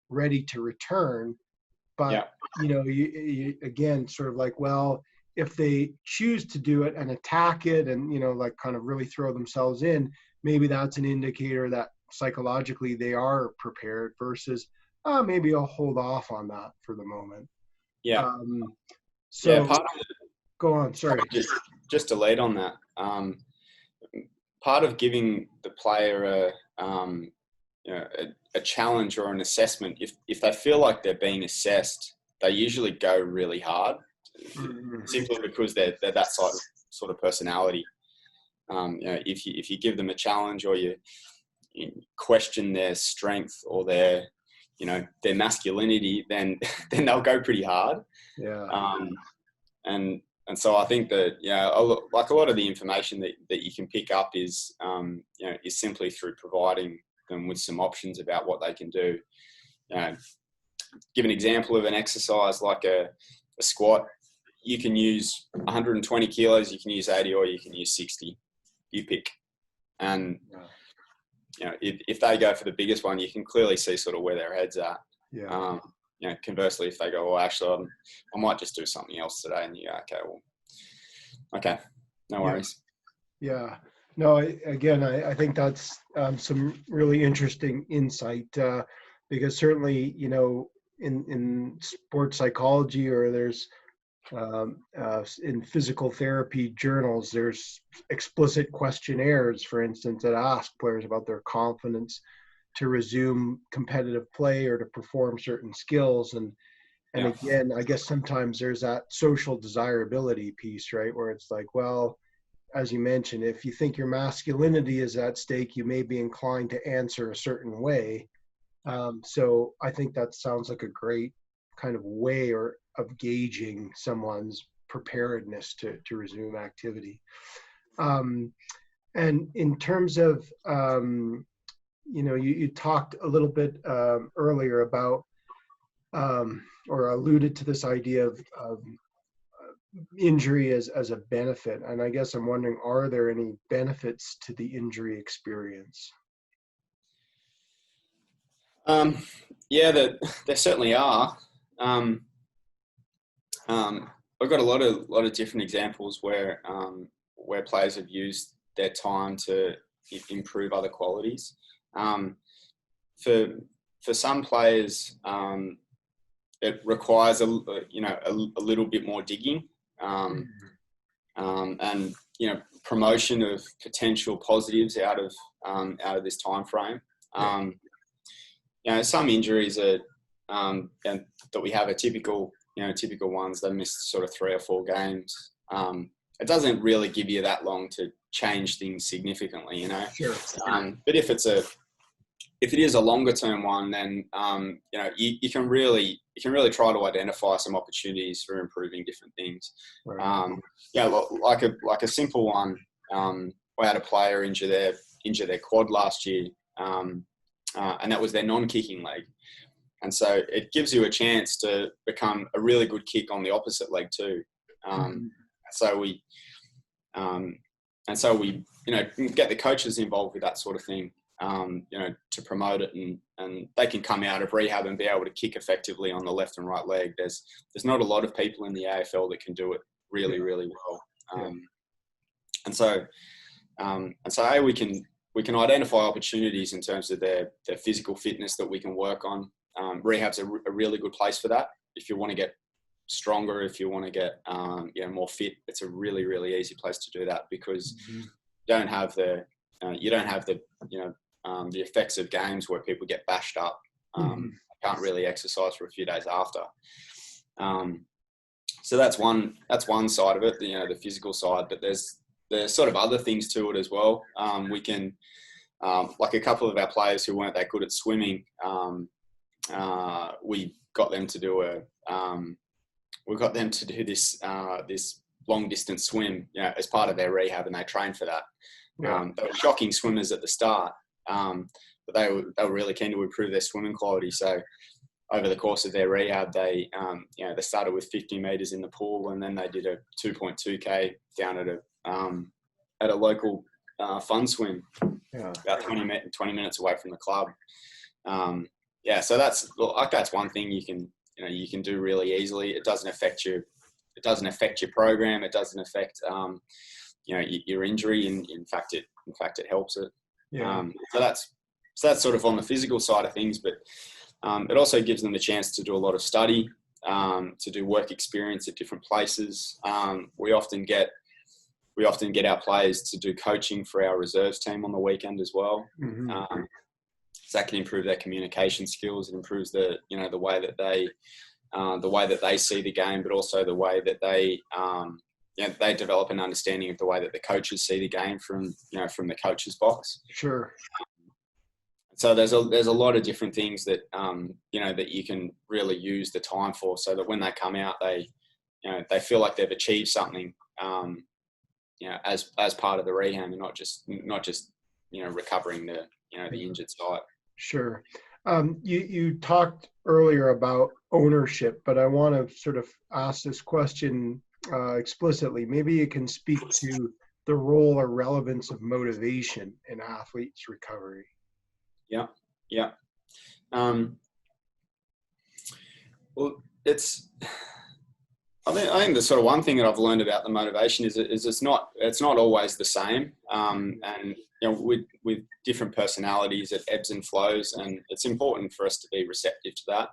S1: ready to return. But, you again, sort of like, well, if they choose to do it and attack it and, like kind of really throw themselves in, maybe that's an indicator that psychologically they are prepared, versus, maybe I'll hold off on that for the moment.
S2: Yeah.
S1: Go on. Sorry.
S2: Just to lead on that. Part of giving the player a challenge or an assessment, if they feel like they're being assessed, they usually go really hard, simply because they're that sort of personality. If you give them a challenge, or you question their strength or their masculinity, then they'll go pretty hard.
S1: Yeah.
S2: And so I think that, like a lot of the information that you can pick up is simply through providing them with some options about what they can do. Give an example of an exercise like a squat. You can use 120 kilos, you can use 80, or you can use 60. You pick. And if they go for the biggest one, you can clearly see sort of where their head's at.
S1: Yeah.
S2: Conversely, if they go, well, actually, I might just do something else today, and you go, okay, no worries.
S1: Yeah. No, I think that's some really interesting insight, because certainly, in sports psychology, or there's In physical therapy journals, there's explicit questionnaires, for instance, that ask players about their confidence to resume competitive play or to perform certain skills. And
S2: Yeah.
S1: again, I guess sometimes there's that social desirability piece, right? Where it's like, well, as you mentioned, if you think your masculinity is at stake, you may be inclined to answer a certain way. So I think that sounds like a great kind of way of gauging someone's preparedness to resume activity. And in terms of, you talked a little bit earlier about, or alluded to this idea of injury as a benefit. And I guess I'm wondering, are there any benefits to the injury experience?
S2: Yeah, there certainly are. I've got a lot of different examples where players have used their time to improve other qualities. For some players, it requires a little bit more digging, and promotion of potential positives out of this time frame. Some injuries that we have are typical ones. They missed sort of 3 or 4 games. It doesn't really give you that long to change things significantly,
S1: Sure.
S2: But if it is a longer term one, then you can really try to identify some opportunities for improving different things.
S1: Right.
S2: Like a simple one. We had a player injure their quad last year, and that was their non-kicking leg. And so it gives you a chance to become a really good kick on the opposite leg too. So we get the coaches involved with that sort of thing, to promote it, and they can come out of rehab and be able to kick effectively on the left and right leg. There's not a lot of people in the AFL that can do it really, really well. And so we can identify opportunities in terms of their physical fitness that we can work on. Rehab's a really good place for that. If you want to get stronger, if you want to get more fit, it's a really, really easy place to do that, because you don't have the the effects of games where people get bashed up. Can't really exercise for a few days after. So that's one side of it, the physical side. But there's sort of other things to it as well. We can, like a couple of our players who weren't that good at swimming, we got them to do this long distance swim, as part of their rehab, and they trained for that. They were shocking swimmers at the start, but they were really keen to improve their swimming quality. So over the course of their rehab, they started with 50 meters in the pool, and then they did a 2.2k down at a local fun swim, about 20 minutes away from the club. So that's one thing you can do really easily. It doesn't affect your program. It doesn't affect your injury. In fact, it helps it. So that's sort of on the physical side of things, but it also gives them the chance to do a lot of study, to do work experience at different places. We often get our players to do coaching for our reserves team on the weekend as well. So that can improve their communication skills. It improves the way that they see the game, but also the way that they develop an understanding of the way that the coaches see the game from the coach's box.
S1: Sure.
S2: So there's a lot of different things that that you can really use the time for, so that when they come out, they feel like they've achieved something, as part of the rehab, and not just recovering the injured side.
S1: Sure. You talked earlier about ownership, but I want to sort of ask this question explicitly. Maybe you can speak to the role or relevance of motivation in athletes' recovery.
S2: Yeah. Well, I think the sort of one thing that I've learned about the motivation is it's not always the same, and with different personalities, it ebbs and flows, and it's important for us to be receptive to that.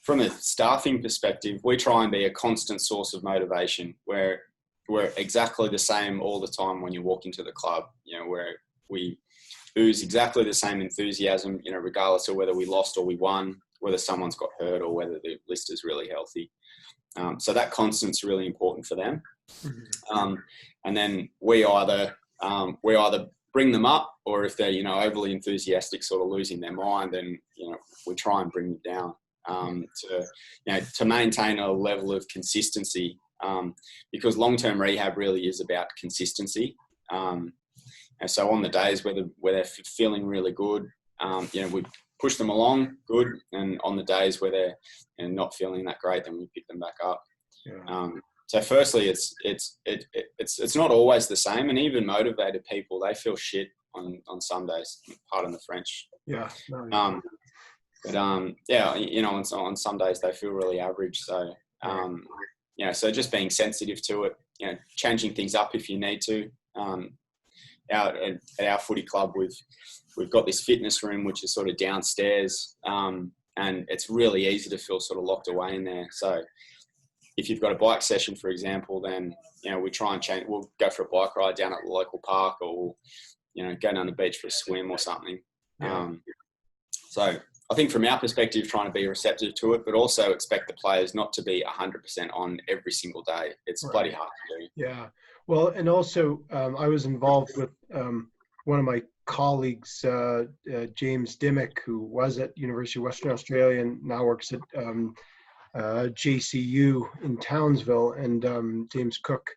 S2: from a staffing perspective, we try and be a constant source of motivation where we're exactly the same all the time when you walk into the club, where we ooze exactly the same enthusiasm, regardless of whether we lost or we won, whether someone's got hurt or whether the list is really healthy. So that constant's really important for them. And then we either bring them up, or if they're, overly enthusiastic, sort of losing their mind, then, we try and bring them down to maintain a level of consistency, because long-term rehab really is about consistency. And so on the days where they're feeling really good, we push them along good, and on the days where they're not feeling that great, then we pick them back up. Yeah. So firstly, it's not always the same, and even motivated people, they feel shit on some days. Pardon the French.
S1: Yeah.
S2: But on some days they feel really average. So so just being sensitive to it, changing things up if you need to. At our footy club, we've got this fitness room which is sort of downstairs, and it's really easy to feel sort of locked away in there. So if you've got a bike session, for example, then we try and change. We'll go for a bike ride down at the local park, or go down the beach for a swim or something. Yeah. So I think from our perspective, trying to be receptive to it, but also expect the players not to be 100% on every single day. It's bloody hard to do.
S1: Yeah. Well, and also I was involved with one of my colleagues, James Dimmick, who was at University of Western Australia and now works at JCU in Townsville, and James Cook.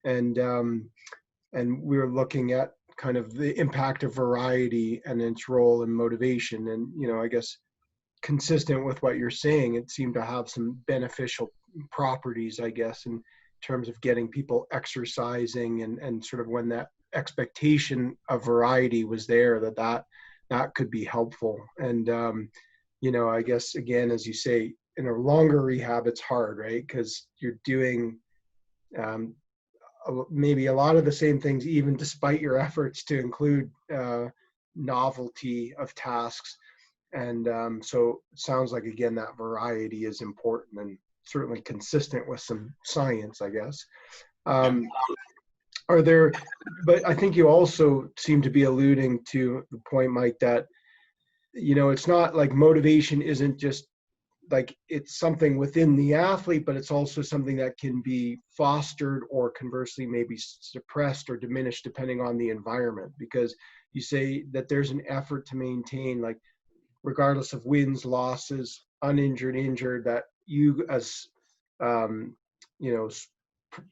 S1: And we were looking at kind of the impact of variety and its role in motivation. And, I guess consistent with what you're saying, it seemed to have some beneficial properties, I guess, in terms of getting people exercising, and sort of when that expectation of variety was there, that could be helpful. And, I guess, again, as you say, in a longer rehab, it's hard, right? Because you're doing maybe a lot of the same things, even despite your efforts to include novelty of tasks. And so it sounds like, again, that variety is important and certainly consistent with some science, I guess. But I think you also seem to be alluding to the point, Mike, that, it's not like motivation isn't just like it's something within the athlete, but it's also something that can be fostered or conversely maybe suppressed or diminished depending on the environment. Because you say that there's an effort to maintain, like, regardless of wins, losses, uninjured, injured, that you as,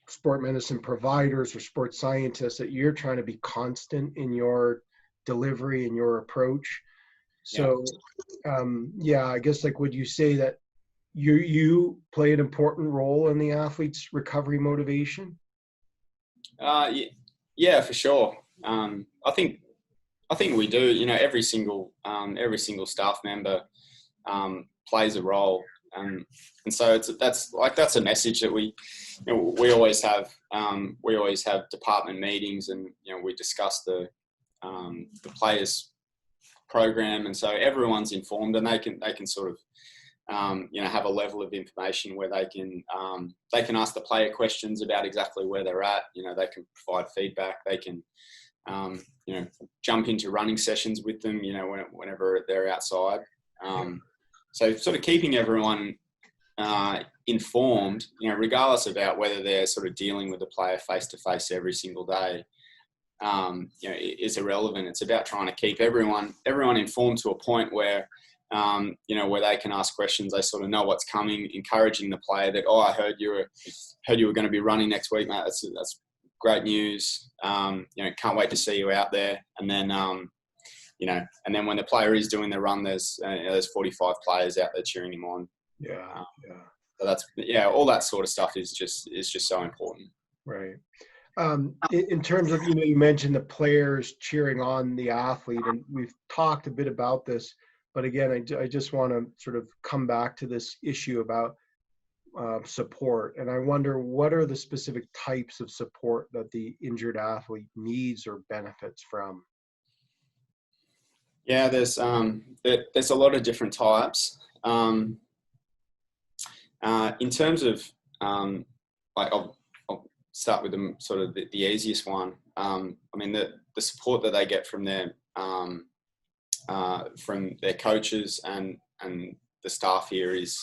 S1: sport medicine providers or sports scientists, that you're trying to be constant in your delivery and your approach. So, I guess, like, would you say that you play an important role in the athlete's recovery motivation?
S2: Yeah, for sure. I think we do. Every single staff member plays a role, and so that's a message that we always have. We always have department meetings, and we discuss the players' program, and so everyone's informed, and they can sort of have a level of information where they can ask the player questions about exactly where they're at. They can provide feedback. They can jump into running sessions with them, whenever they're outside. So sort of keeping everyone informed, regardless about whether they're sort of dealing with the player face to face every single day, is irrelevant. It's about trying to keep everyone informed to a point where, where they can ask questions. They sort of know what's coming, encouraging the player that, I heard you were going to be running next week, mate. That's great news. Can't wait to see you out there. And then, and then when the player is doing the run, there's 45 players out there cheering him on. So that's, all that sort of stuff is just so important.
S1: Right. In terms of, you mentioned the players cheering on the athlete, and we've talked a bit about this, but again, I just want to sort of come back to this issue about support. And I wonder, what are the specific types of support that the injured athlete needs or benefits from?
S2: Yeah, there's a lot of different types. In terms of, like, I'll start with the sort of the easiest one. I mean, the support that they get from their coaches and the staff here is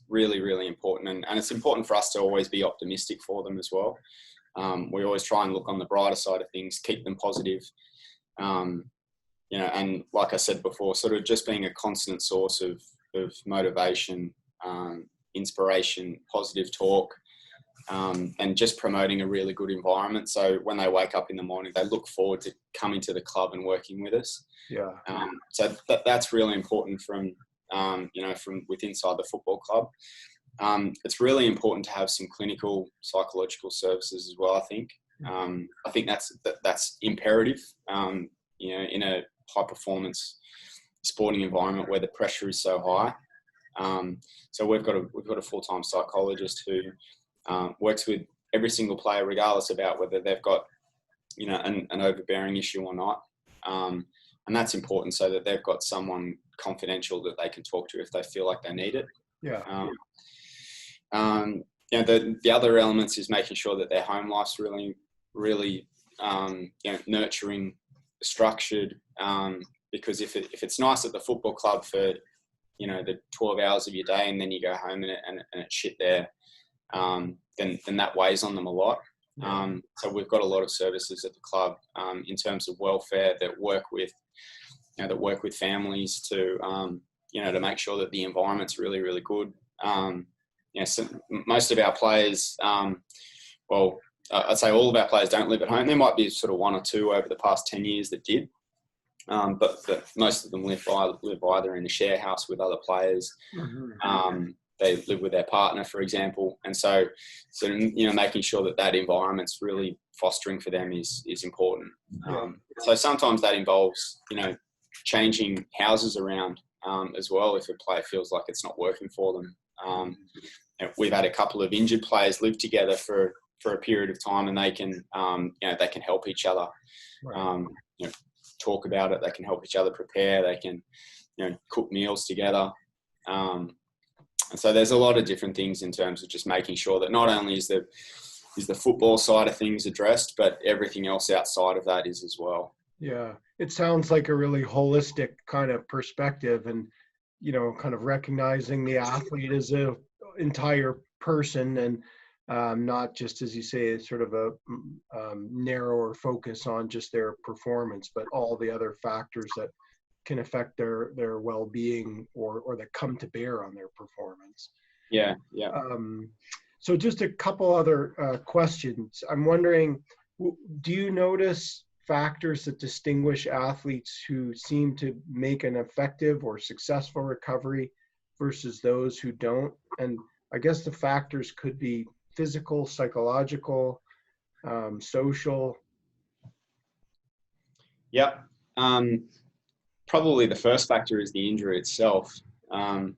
S2: really, really important, and it's important for us to always be optimistic for them as well. We always try and look on the brighter side of things, keep them positive. You know, and like I said before, sort of just being a constant source of motivation, inspiration, positive talk, and just promoting a really good environment. So when they wake up in the morning, they look forward to coming to the club and working with us.
S1: Yeah.
S2: So that's really important from, you know, from within inside the football club. It's really important to have some clinical psychological services as well, I think. I think that's imperative, you know, in a high performance sporting environment where the pressure is so high. So we've got a full-time psychologist who works with every single player, regardless about whether they've got, you know, an overbearing issue or not. And that's important so that they've got someone confidential that they can talk to if they feel like they need it.
S1: Yeah.
S2: You know, the other elements is making sure that their home life's really, really, you know, nurturing, structured. Because if it's nice at the football club for, you know, the 12 hours of your day, and then you go home and it's shit there, then that weighs on them a lot. So we've got a lot of services at the club in terms of welfare that work with, you know, families to, you know, to make sure that the environment's really, really good. You know, so most of our players, well, I'd say all of our players don't live at home. There might be sort of one or two over the past 10 years that did. But most of them live either in a share house with other players. They live with their partner, for example. And so, you know, making sure that environment's really fostering for them is important. So sometimes that involves, you know, changing houses around as well if a player feels like it's not working for them. You know, we've had a couple of injured players live together for a period of time, and they can, you know, they can help each other. You know, talk about it. They can help each other prepare. They can, you know, cook meals together. And so there's a lot of different things in terms of just making sure that not only is the football side of things addressed, but everything else outside of that is as well.
S1: Yeah, it sounds like a really holistic kind of perspective, and, you know, kind of recognizing the athlete as a entire person, and not just, as you say, sort of a narrower focus on just their performance, but all the other factors that can affect their well-being or that come to bear on their performance.
S2: Yeah.
S1: So just a couple other questions. I'm wondering, do you notice factors that distinguish athletes who seem to make an effective or successful recovery versus those who don't? And I guess the factors could be physical, psychological, social.
S2: Yep. Probably the first factor is the injury itself. And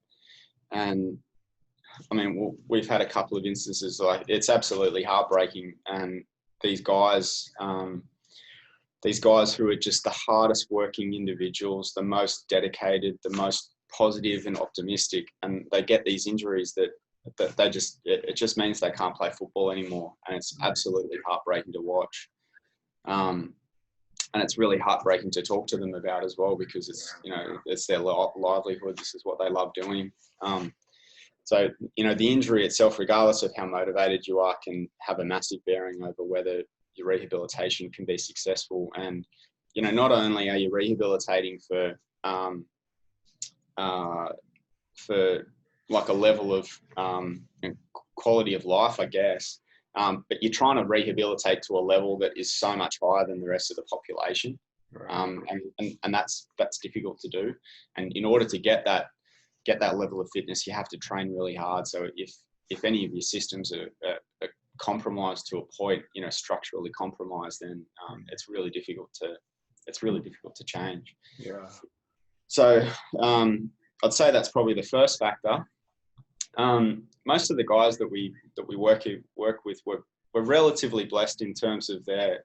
S2: I mean, we've had a couple of instances, like, it's absolutely heartbreaking. And these guys who are just the hardest working individuals, the most dedicated, the most positive and optimistic, and they get these injuries that they just, it just means they can't play football anymore. And it's absolutely heartbreaking to watch. And it's really heartbreaking to talk to them about as well, because it's, you know, it's their livelihood. This is what they love doing. So, you know, the injury itself, regardless of how motivated you are, can have a massive bearing over whether your rehabilitation can be successful. And, you know, not only are you rehabilitating for like a level of quality of life, I guess, but you're trying to rehabilitate to a level that is so much higher than the rest of the population. And that's difficult to do. And in order to get that level of fitness, you have to train really hard. So if any of your systems are compromised to a point, you know, structurally compromised, then it's really difficult to change.
S1: Yeah.
S2: So I'd say that's probably the first factor. Most of the guys that we work with, we're relatively blessed in terms of their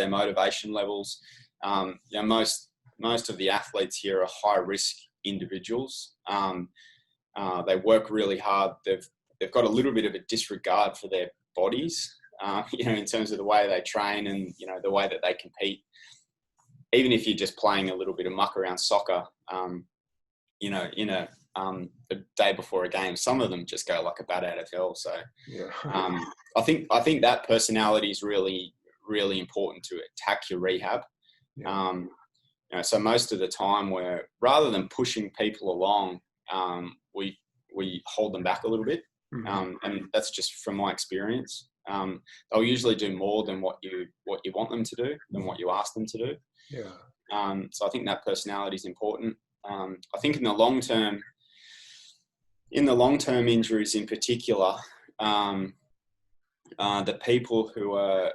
S2: motivation levels. You know, most of the athletes here are high risk individuals, They work really hard. They've got a little bit of a disregard for their bodies, in terms of the way they train and, the way that they compete. Even if you're just playing a little bit of muck around soccer, in the day before a game, some of them just go like a bat out of hell. So
S1: Yeah.
S2: I think that personality is really, really important to attack your rehab.
S1: Yeah.
S2: So most of the time, rather than pushing people along, we hold them back a little bit, and that's just from my experience. They'll usually do more than what you want them to do, than what you ask them to do.
S1: Yeah.
S2: So I think that personality is important. I think in the long term injuries in particular, the people who are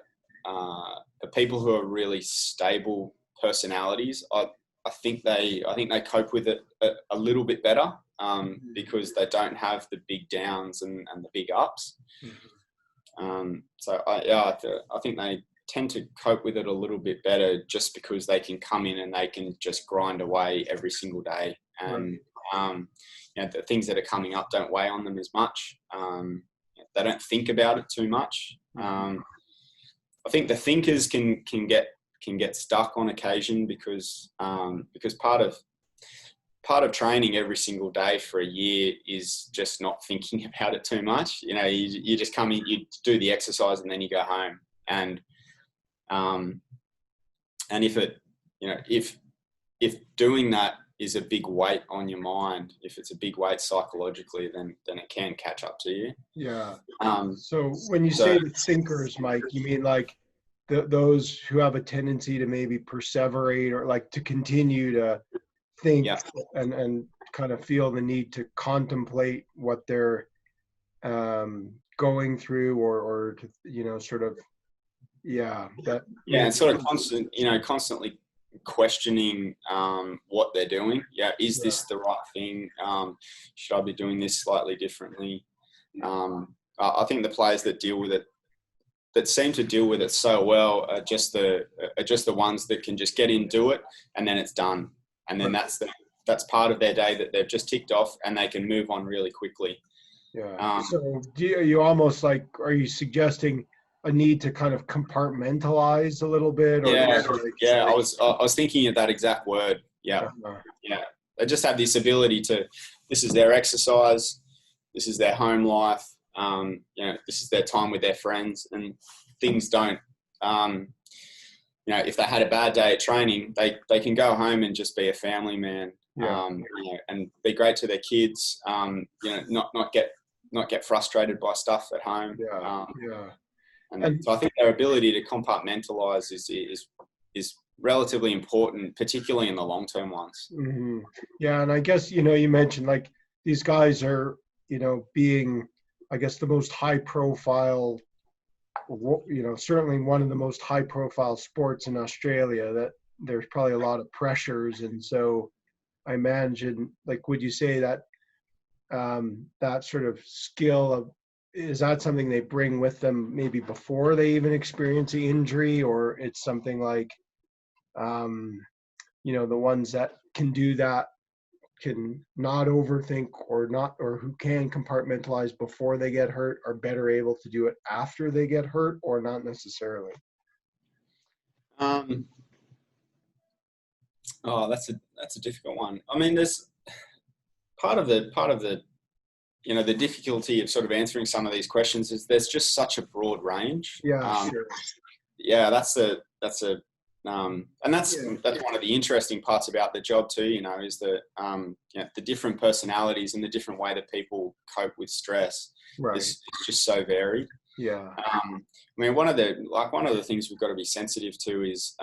S2: really stable personalities, I think they cope with it a little bit better, because they don't have the big downs and the big ups. So I think they tend to cope with it a little bit better, just because they can come in and they can just grind away every single day, and the things that are coming up don't weigh on them as much. They don't think about it too much. I think the thinkers can get stuck on occasion, because part of training every single day for a year is just not thinking about it too much. You just come in, you do the exercise, and then you go home. And if doing that is a big weight on your mind, if it's a big weight psychologically, then it can catch up to you.
S1: Yeah. So when you say the thinkers, Mike, you mean like those who have a tendency to maybe perseverate, or like to continue to think, and kind of feel the need to contemplate what they're going through, or to, sort of,
S2: and sort of constantly questioning what they're doing. Is this the right thing? Should I be doing this slightly differently? I think the players that seem to deal with it so well are just the ones that can just get in, do it, and then it's done, and then that's part of their day that they've just ticked off, and they can move on really quickly.
S1: So you almost like, are you suggesting a need to kind of compartmentalize a little bit? Or
S2: I was thinking of that exact word. They just have this ability to, this is their exercise, this is their home life, this is their time with their friends, and things don't, if they had a bad day at training, they can go home and just be a family man, and be great to their kids, not get frustrated by stuff at home. And so I think their ability to compartmentalize is relatively important, particularly in the long-term ones.
S1: Yeah, and I guess, you mentioned like these guys are, being, I guess, the most high-profile, certainly one of the most high-profile sports in Australia, that there's probably a lot of pressures. And so I imagine, like, would you say that that sort of skill of, is that something they bring with them maybe before they even experience the injury, or it's something like, the ones that can do that can not overthink, or who can compartmentalize before they get hurt, are better able to do it after they get hurt, or not necessarily?
S2: That's a difficult one. I mean, there's part of the the difficulty of sort of answering some of these questions is there's just such a broad range.
S1: Sure.
S2: And that's one of the interesting parts about the job too, is that the different personalities and the different way that people cope with stress is just so varied. I mean, one of the things we've got to be sensitive to is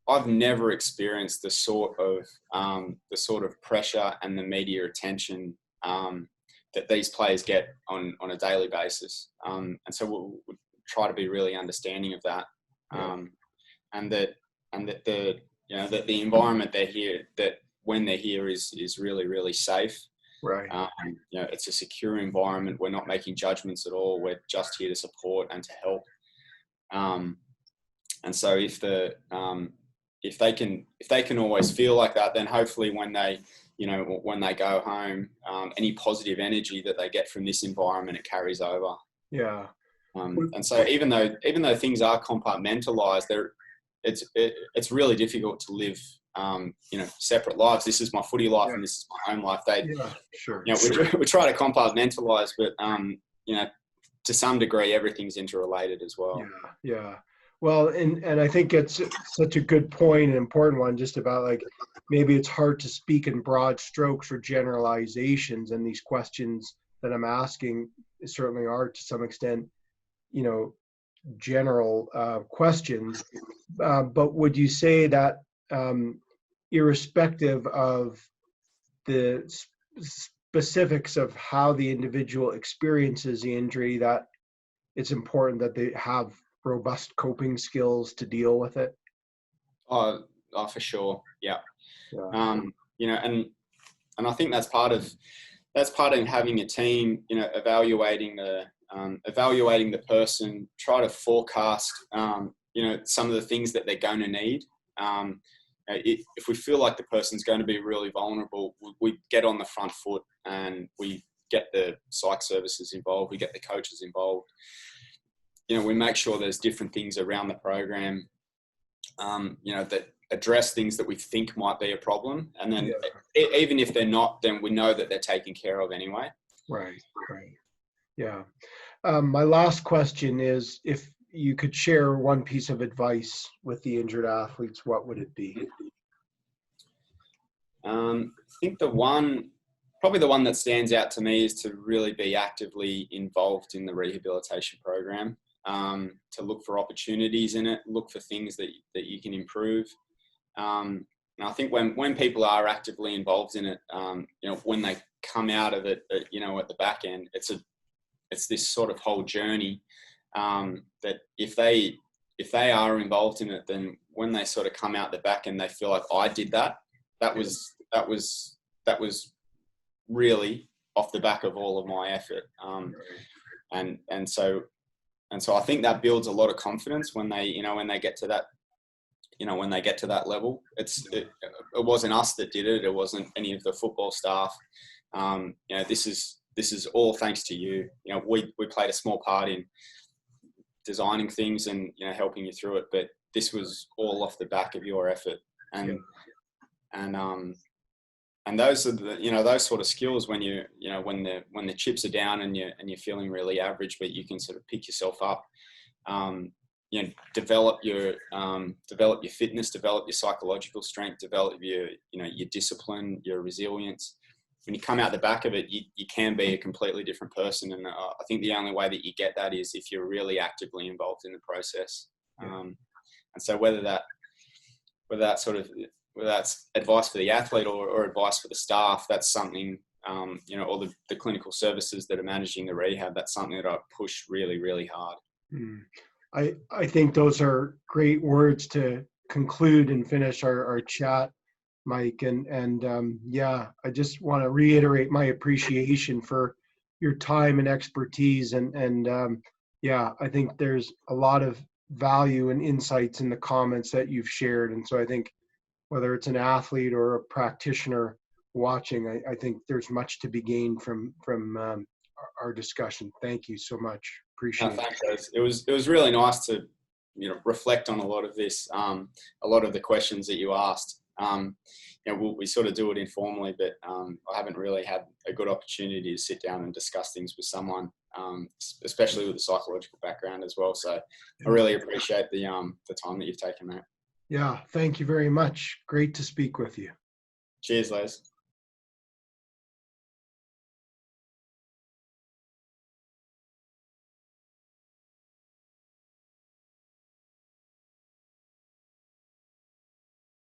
S2: I've never experienced the sort of pressure and the media attention that these players get on a daily basis, and so we'll try to be really understanding of that, and that the environment they're here, that when they're here is really, really safe. It's a secure environment. We're not making judgments at all. We're just here to support and to help. And so if they can always feel like that, then hopefully when they when they go home, any positive energy that they get from this environment, it carries over.
S1: Yeah.
S2: And so even though things are compartmentalized, it's really difficult to live, separate lives. This is my footy life, and this is my home life.
S1: Sure.
S2: We try to compartmentalize, but to some degree, everything's interrelated as well.
S1: Yeah. Well, and I think it's such a good point, an important one, just about like maybe it's hard to speak in broad strokes or generalizations, and these questions that I'm asking certainly are to some extent, general questions. But would you say that irrespective of the specifics of how the individual experiences the injury, that it's important that they have robust coping skills to deal with it?
S2: Oh, for sure. Yeah. And I think that's part of having a team, evaluating the person, try to forecast, some of the things that they're going to need. If we feel like the person's going to be really vulnerable, we get on the front foot and we get the psych services involved, we get the coaches involved. We make sure there's different things around the program, that address things that we think might be a problem. And then even if they're not, then we know that they're taken care of anyway.
S1: Right. Yeah. My last question is, if you could share one piece of advice with the injured athletes, what would it be?
S2: I think probably the one that stands out to me is to really be actively involved in the rehabilitation program, to look for opportunities in it, look for things that you can improve. And I think when people are actively involved in it, when they come out of it, at the back end, it's this sort of whole journey, that if they are involved in it, then when they sort of come out the back end, they feel like, I did that. That was really off the back of all of my effort. And so I think that builds a lot of confidence when they get to that, when they get to that level. It wasn't us that did it. It wasn't any of the football staff. This is all thanks to you. We played a small part in designing things and, helping you through it, but this was all off the back of your effort. And those are those sort of skills when when the chips are down and you're feeling really average, but you can sort of pick yourself up. Develop your fitness, develop your psychological strength, develop your discipline, your resilience. When you come out the back of it, you can be a completely different person. And I think the only way that you get that is if you're really actively involved in the process. And so whether that's advice for the athlete or advice for the staff, that's something, or the clinical services that are managing the rehab, that's something that I push really, really hard.
S1: I think those are great words to conclude and finish our chat, Mike. And I just want to reiterate my appreciation for your time and expertise. And I think there's a lot of value and insights in the comments that you've shared. And so I think whether it's an athlete or a practitioner watching, I think there's much to be gained from our discussion. Thank you so much. Appreciate it.
S2: Thanks. It was really nice to reflect on a lot of this, a lot of the questions that you asked. We sort of do it informally, but I haven't really had a good opportunity to sit down and discuss things with someone, especially with a psychological background as well. So I really appreciate the time that you've taken, mate.
S1: Yeah, thank you very much. Great to speak with you.
S2: Cheers, Les.